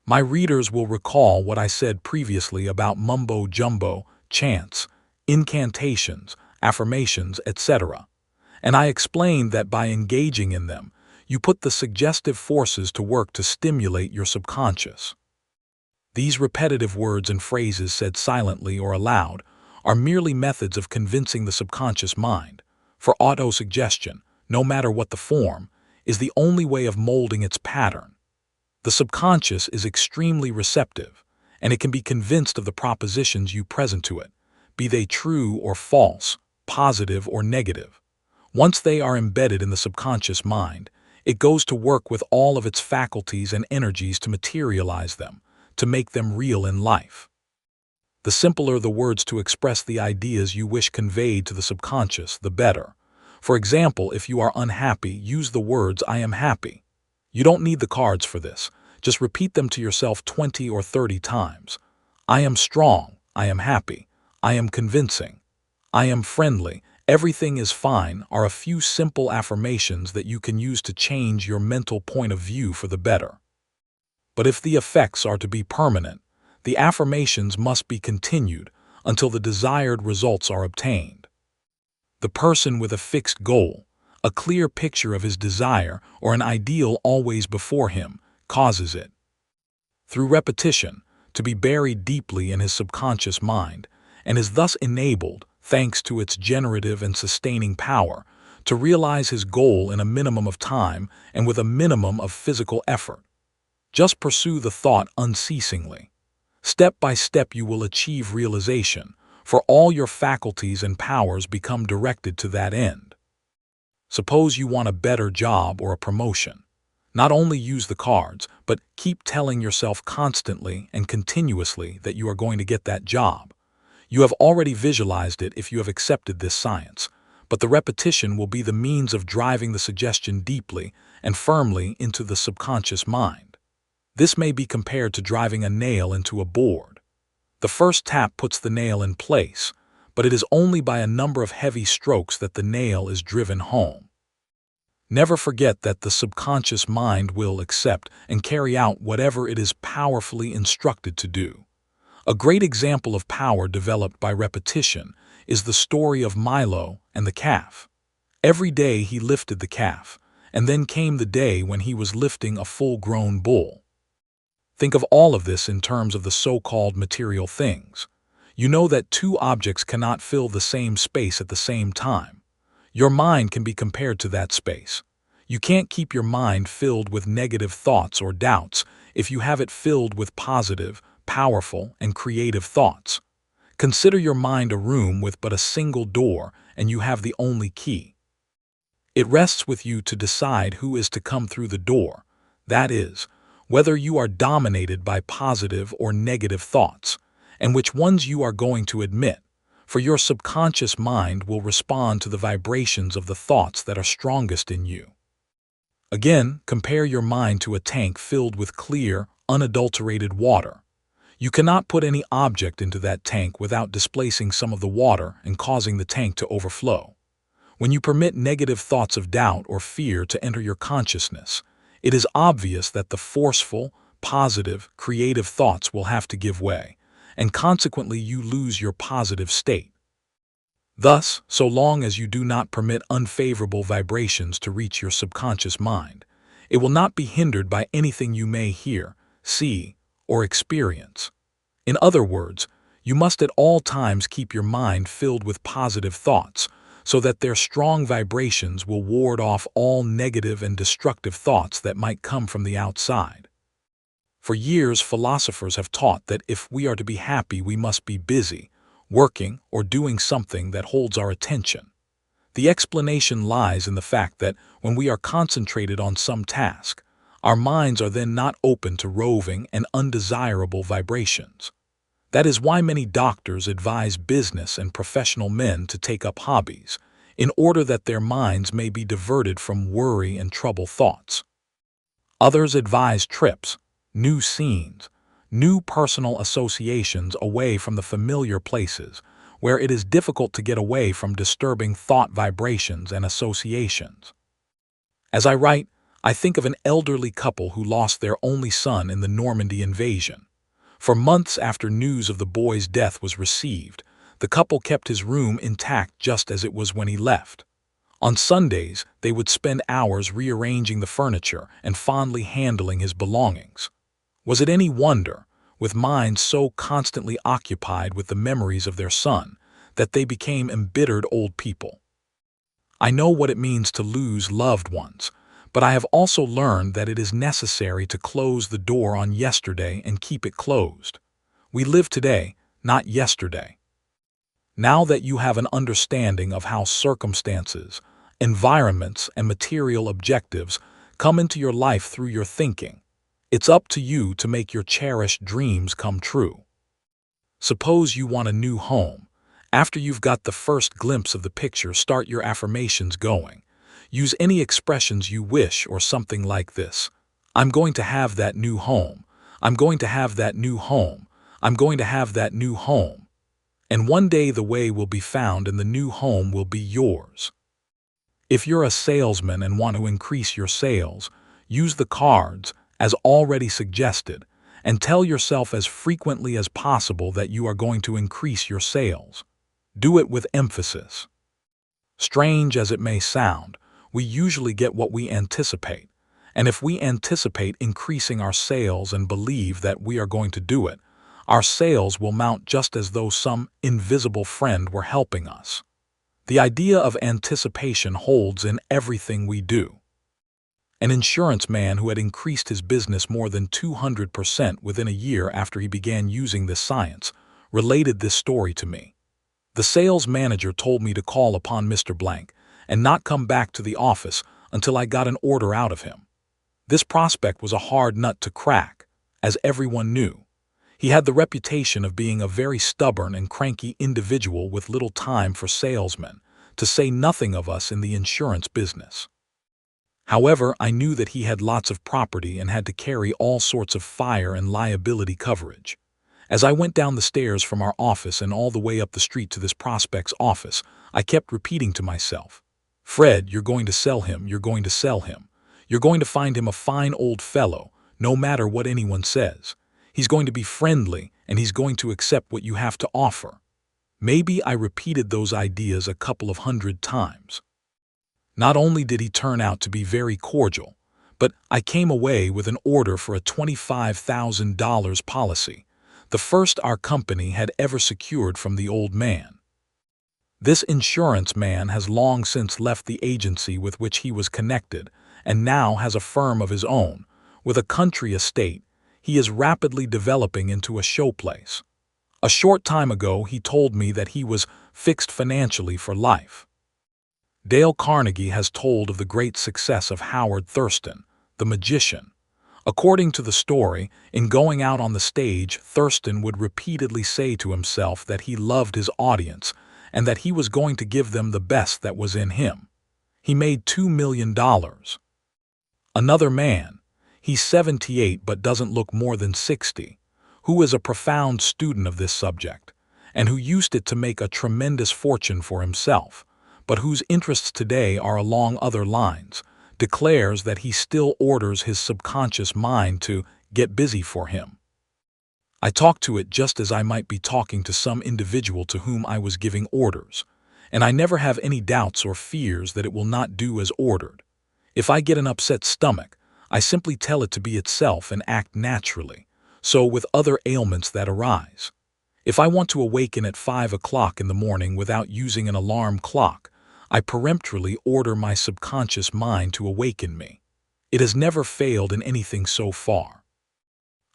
My readers will recall what I said previously about mumbo-jumbo, chants, incantations, affirmations, etc., and I explained that by engaging in them, you put the suggestive forces to work to stimulate your subconscious. These repetitive words and phrases said silently or aloud are merely methods of convincing the subconscious mind, for autosuggestion, no matter what the form, is the only way of molding its pattern. The subconscious is extremely receptive, and it can be convinced of the propositions you present to it, be they true or false, positive or negative. Once they are embedded in the subconscious mind, it goes to work with all of its faculties and energies to materialize them, to make them real in life. The simpler the words to express the ideas you wish conveyed to the subconscious, the better. For example, if you are unhappy, use the words "I am happy." You don't need the cards for this. Just repeat them to yourself 20 or 30 times. I am strong. I am happy. I am convincing. I am friendly. Everything is fine are a few simple affirmations that you can use to change your mental point of view for the better. But if the effects are to be permanent, the affirmations must be continued until the desired results are obtained. The person with a fixed goal, a clear picture of his desire or an ideal always before him, causes it, through repetition, to be buried deeply in his subconscious mind, and is thus enabled, thanks to its generative and sustaining power, to realize his goal in a minimum of time and with a minimum of physical effort. Just pursue the thought unceasingly. Step by step you will achieve realization, for all your faculties and powers become directed to that end. Suppose you want a better job or a promotion. Not only use the cards, but keep telling yourself constantly and continuously that you are going to get that job. You have already visualized it if you have accepted this science, but the repetition will be the means of driving the suggestion deeply and firmly into the subconscious mind. This may be compared to driving a nail into a board. The first tap puts the nail in place, but it is only by a number of heavy strokes that the nail is driven home. Never forget that the subconscious mind will accept and carry out whatever it is powerfully instructed to do. A great example of power developed by repetition is the story of Milo and the calf. Every day he lifted the calf, and then came the day when he was lifting a full-grown bull. Think of all of this in terms of the so-called material things. You know that two objects cannot fill the same space at the same time. Your mind can be compared to that space. You can't keep your mind filled with negative thoughts or doubts if you have it filled with positive, powerful, and creative thoughts. Consider your mind a room with but a single door, and you have the only key. It rests with you to decide who is to come through the door. That is, whether you are dominated by positive or negative thoughts, and which ones you are going to admit, for your subconscious mind will respond to the vibrations of the thoughts that are strongest in you. Again, compare your mind to a tank filled with clear, unadulterated water. You cannot put any object into that tank without displacing some of the water and causing the tank to overflow. When you permit negative thoughts of doubt or fear to enter your consciousness, it is obvious that the forceful, positive, creative thoughts will have to give way, and consequently you lose your positive state. Thus, so long as you do not permit unfavorable vibrations to reach your subconscious mind, it will not be hindered by anything you may hear, see, or experience. In other words, you must at all times keep your mind filled with positive thoughts, so that their strong vibrations will ward off all negative and destructive thoughts that might come from the outside. For years, philosophers have taught that if we are to be happy, we must be busy, working, or doing something that holds our attention. The explanation lies in the fact that when we are concentrated on some task, our minds are then not open to roving and undesirable vibrations. That is why many doctors advise business and professional men to take up hobbies, in order that their minds may be diverted from worry and trouble thoughts. Others advise trips, new scenes, new personal associations away from the familiar places, where it is difficult to get away from disturbing thought vibrations and associations. As I write, I think of an elderly couple who lost their only son in the Normandy invasion. For months after news of the boy's death was received, the couple kept his room intact just as it was when he left. On Sundays, they would spend hours rearranging the furniture and fondly handling his belongings. Was it any wonder, with minds so constantly occupied with the memories of their son, that they became embittered old people? I know what it means to lose loved ones, but I have also learned that it is necessary to close the door on yesterday and keep it closed. We live today, not yesterday. Now that you have an understanding of how circumstances, environments, and material objectives come into your life through your thinking, it's up to you to make your cherished dreams come true. Suppose you want a new home. After you've got the first glimpse of the picture, start your affirmations going. Use any expressions you wish or something like this. I'm going to have that new home. I'm going to have that new home. I'm going to have that new home. And one day the way will be found and the new home will be yours. If you're a salesman and want to increase your sales, use the cards, as already suggested, and tell yourself as frequently as possible that you are going to increase your sales. Do it with emphasis. Strange as it may sound, we usually get what we anticipate, and if we anticipate increasing our sales and believe that we are going to do it, our sales will mount just as though some invisible friend were helping us. The idea of anticipation holds in everything we do. An insurance man who had increased his business more than 200% within a year after he began using this science related this story to me. The sales manager told me to call upon Mr. Blank and not come back to the office until I got an order out of him. This prospect was a hard nut to crack, as everyone knew. He had the reputation of being a very stubborn and cranky individual with little time for salesmen, to say nothing of us in the insurance business. However, I knew that he had lots of property and had to carry all sorts of fire and liability coverage. As I went down the stairs from our office and all the way up the street to this prospect's office, I kept repeating to myself, "Fred, you're going to sell him, you're going to sell him. You're going to find him a fine old fellow, no matter what anyone says. He's going to be friendly, and he's going to accept what you have to offer." Maybe I repeated those ideas a couple of 100 times. Not only did he turn out to be very cordial, but I came away with an order for a $25,000 policy, the first our company had ever secured from the old man. This insurance man has long since left the agency with which he was connected and now has a firm of his own, with a country estate. He is rapidly developing into a showplace. A short time ago, he told me that he was fixed financially for life. Dale Carnegie has told of the great success of Howard Thurston, the magician. According to the story, in going out on the stage, Thurston would repeatedly say to himself that he loved his audience and that he was going to give them the best that was in him. He made $2 million. Another man, he's 78 but doesn't look more than 60, who is a profound student of this subject, and who used it to make a tremendous fortune for himself, but whose interests today are along other lines, declares that he still orders his subconscious mind to get busy for him. I talk to it just as I might be talking to some individual to whom I was giving orders, and I never have any doubts or fears that it will not do as ordered. If I get an upset stomach, I simply tell it to be itself and act naturally, so with other ailments that arise. If I want to awaken at 5 o'clock in the morning without using an alarm clock, I peremptorily order my subconscious mind to awaken me. It has never failed in anything so far.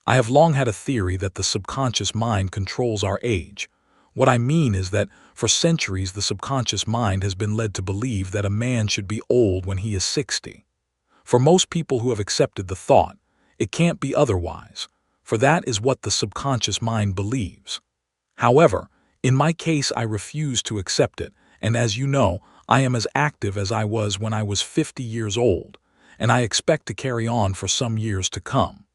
I have long had a theory that the subconscious mind controls our age. What I mean is that for centuries the subconscious mind has been led to believe that a man should be old when he is 60. For most people who have accepted the thought, it can't be otherwise, for that is what the subconscious mind believes. However, in my case I refuse to accept it, and as you know, I am as active as I was when I was 50 years old, and I expect to carry on for some years to come.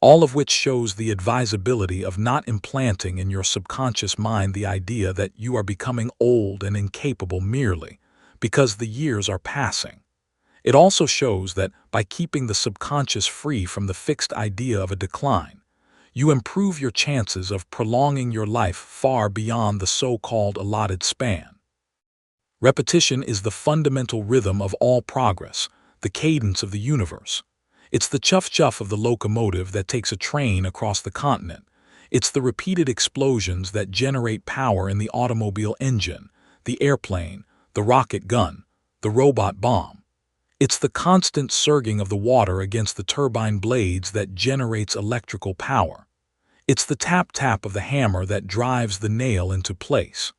All of which shows the advisability of not implanting in your subconscious mind the idea that you are becoming old and incapable merely because the years are passing. It also shows that by keeping the subconscious free from the fixed idea of a decline, you improve your chances of prolonging your life far beyond the so-called allotted span. Repetition is the fundamental rhythm of all progress, the cadence of the universe. It's the chuff-chuff of the locomotive that takes a train across the continent. It's the repeated explosions that generate power in the automobile engine, the airplane, the rocket gun, the robot bomb. It's the constant surging of the water against the turbine blades that generates electrical power. It's the tap-tap of the hammer that drives the nail into place.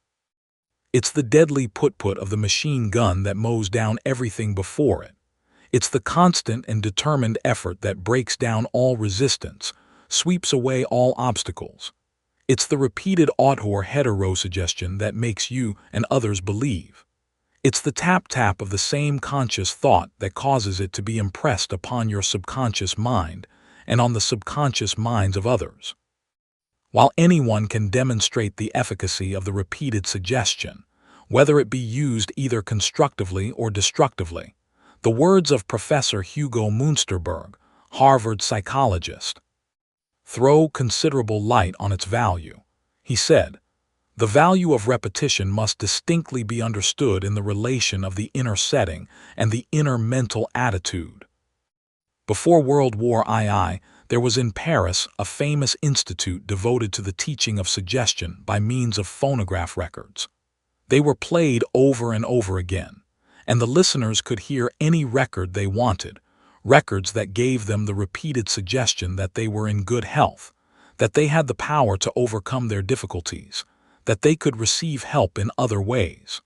It's the deadly put-put of the machine gun that mows down everything before it. It's the constant and determined effort that breaks down all resistance, sweeps away all obstacles. It's the repeated auteur heterosuggestion that makes you and others believe. It's the tap-tap of the same conscious thought that causes it to be impressed upon your subconscious mind and on the subconscious minds of others. While anyone can demonstrate the efficacy of the repeated suggestion, whether it be used either constructively or destructively, the words of Professor Hugo Munsterberg, Harvard psychologist, throw considerable light on its value. He said, "The value of repetition must distinctly be understood in the relation of the inner setting and the inner mental attitude." Before World War II, there was in Paris a famous institute devoted to the teaching of suggestion by means of phonograph records. They were played over and over again, and the listeners could hear any record they wanted, records that gave them the repeated suggestion that they were in good health, that they had the power to overcome their difficulties, that they could receive help in other ways.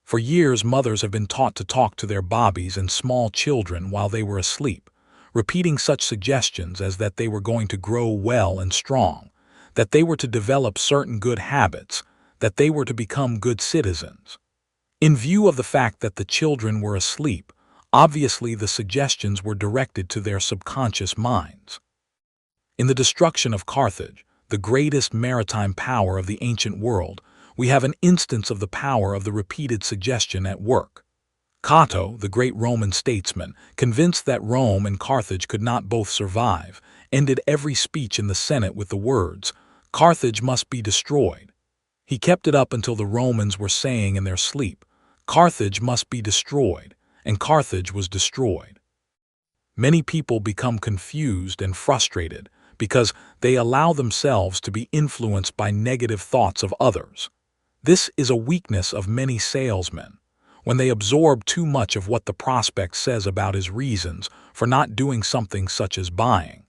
For years, mothers have been taught to talk to their bobbies and small children while they were asleep, repeating such suggestions as that they were going to grow well and strong, that they were to develop certain good habits, that they were to become good citizens. In view of the fact that the children were asleep, obviously the suggestions were directed to their subconscious minds. In the destruction of Carthage, the greatest maritime power of the ancient world, we have an instance of the power of the repeated suggestion at work. Cato, the great Roman statesman, convinced that Rome and Carthage could not both survive, ended every speech in the Senate with the words, "Carthage must be destroyed." He kept it up until the Romans were saying in their sleep, "Carthage must be destroyed," and Carthage was destroyed. Many people become confused and frustrated because they allow themselves to be influenced by negative thoughts of others. This is a weakness of many salesmen, when they absorb too much of what the prospect says about his reasons for not doing something such as buying.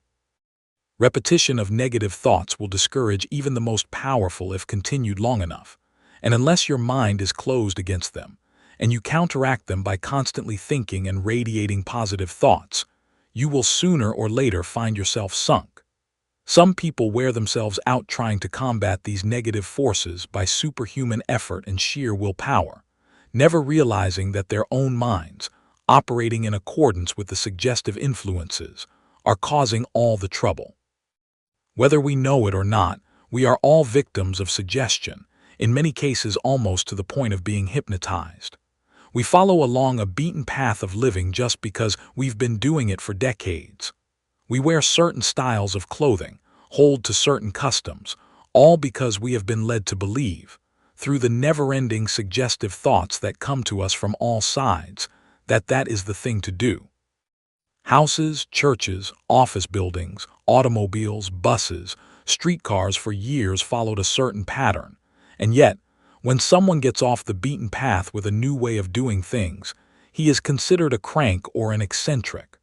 Repetition of negative thoughts will discourage even the most powerful if continued long enough, and unless your mind is closed against them, and you counteract them by constantly thinking and radiating positive thoughts, you will sooner or later find yourself sunk. Some people wear themselves out trying to combat these negative forces by superhuman effort and sheer willpower, never realizing that their own minds, operating in accordance with the suggestive influences, are causing all the trouble. Whether we know it or not, we are all victims of suggestion, in many cases almost to the point of being hypnotized. We follow along a beaten path of living just because we've been doing it for decades. We wear certain styles of clothing, hold to certain customs, all because we have been led to believe, through the never-ending suggestive thoughts that come to us from all sides, that that is the thing to do. Houses, churches, office buildings, automobiles, buses, streetcars for years followed a certain pattern, and yet, when someone gets off the beaten path with a new way of doing things, he is considered a crank or an eccentric.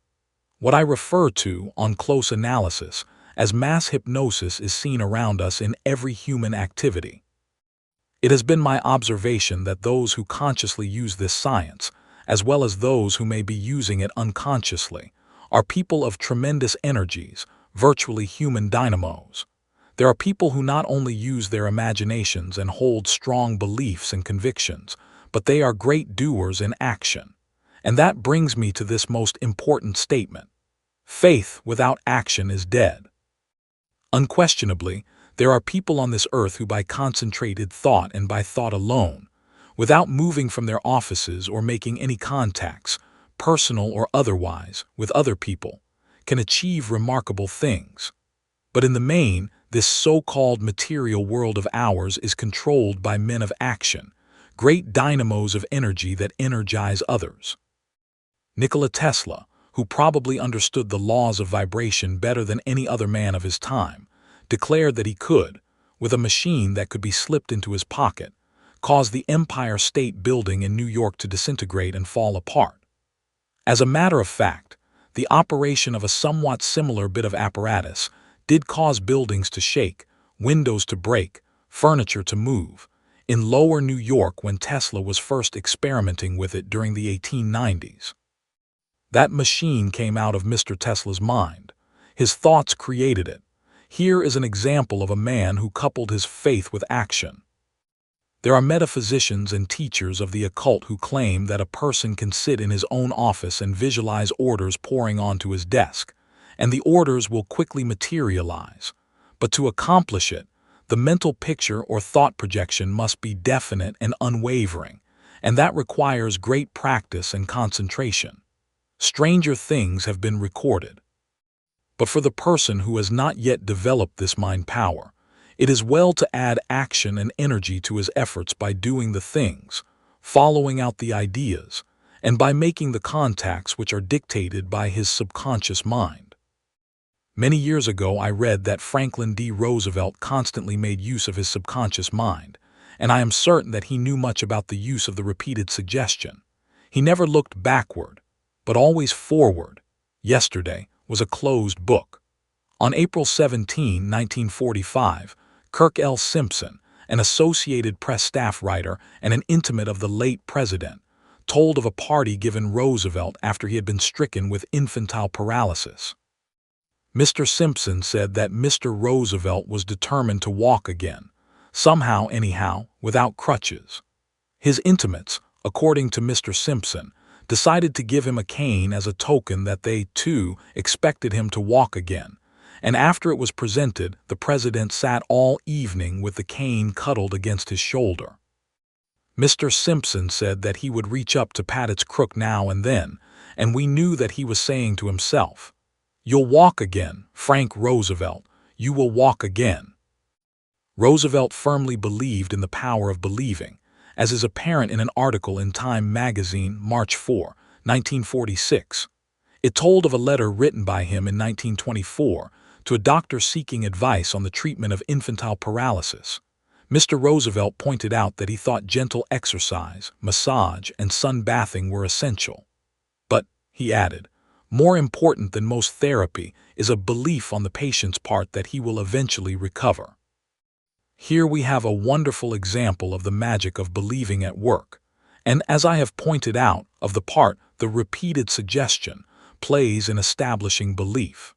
What I refer to, on close analysis, as mass hypnosis is seen around us in every human activity. It has been my observation that those who consciously use this science, as well as those who may be using it unconsciously, are people of tremendous energies, virtually human dynamos. There are people who not only use their imaginations and hold strong beliefs and convictions, but they are great doers in action. And that brings me to this most important statement. Faith without action is dead. Unquestionably, there are people on this earth who by concentrated thought and by thought alone, without moving from their offices or making any contacts, personal or otherwise, with other people, can achieve remarkable things. But in the main, this so-called material world of ours is controlled by men of action, great dynamos of energy that energize others. Nikola Tesla, who probably understood the laws of vibration better than any other man of his time, declared that he could, with a machine that could be slipped into his pocket, cause the Empire State Building in New York to disintegrate and fall apart. As a matter of fact, the operation of a somewhat similar bit of apparatus did cause buildings to shake, windows to break, furniture to move, in lower New York when Tesla was first experimenting with it during the 1890s. That machine came out of Mr. Tesla's mind. His thoughts created it. Here is an example of a man who coupled his faith with action. There are metaphysicians and teachers of the occult who claim that a person can sit in his own office and visualize orders pouring onto his desk, and the orders will quickly materialize. But to accomplish it, the mental picture or thought projection must be definite and unwavering, and that requires great practice and concentration. Stranger things have been recorded. But for the person who has not yet developed this mind power, it is well to add action and energy to his efforts by doing the things, following out the ideas, and by making the contacts which are dictated by his subconscious mind. Many years ago I read that Franklin D. Roosevelt constantly made use of his subconscious mind, and I am certain that he knew much about the use of the repeated suggestion. He never looked backward, but always forward. Yesterday was a closed book. On April 17, 1945, Kirk L. Simpson, an Associated Press staff writer and an intimate of the late president, told of a party given Roosevelt after he had been stricken with infantile paralysis. Mr. Simpson said that Mr. Roosevelt was determined to walk again, somehow anyhow, without crutches. His intimates, according to Mr. Simpson, decided to give him a cane as a token that they, too, expected him to walk again, and after it was presented, the president sat all evening with the cane cuddled against his shoulder. Mr. Simpson said that he would reach up to pat its crook now and then, and we knew that he was saying to himself, "You'll walk again, Frank Roosevelt, you will walk again." Roosevelt firmly believed in the power of believing, as is apparent in an article in Time magazine, March 4, 1946. It told of a letter written by him in 1924 to a doctor seeking advice on the treatment of infantile paralysis. Mr. Roosevelt pointed out that he thought gentle exercise, massage, and sun-bathing were essential. But, he added, more important than most therapy is a belief on the patient's part that he will eventually recover. Here we have a wonderful example of the magic of believing at work, and as I have pointed out, of the part the repeated suggestion plays in establishing belief.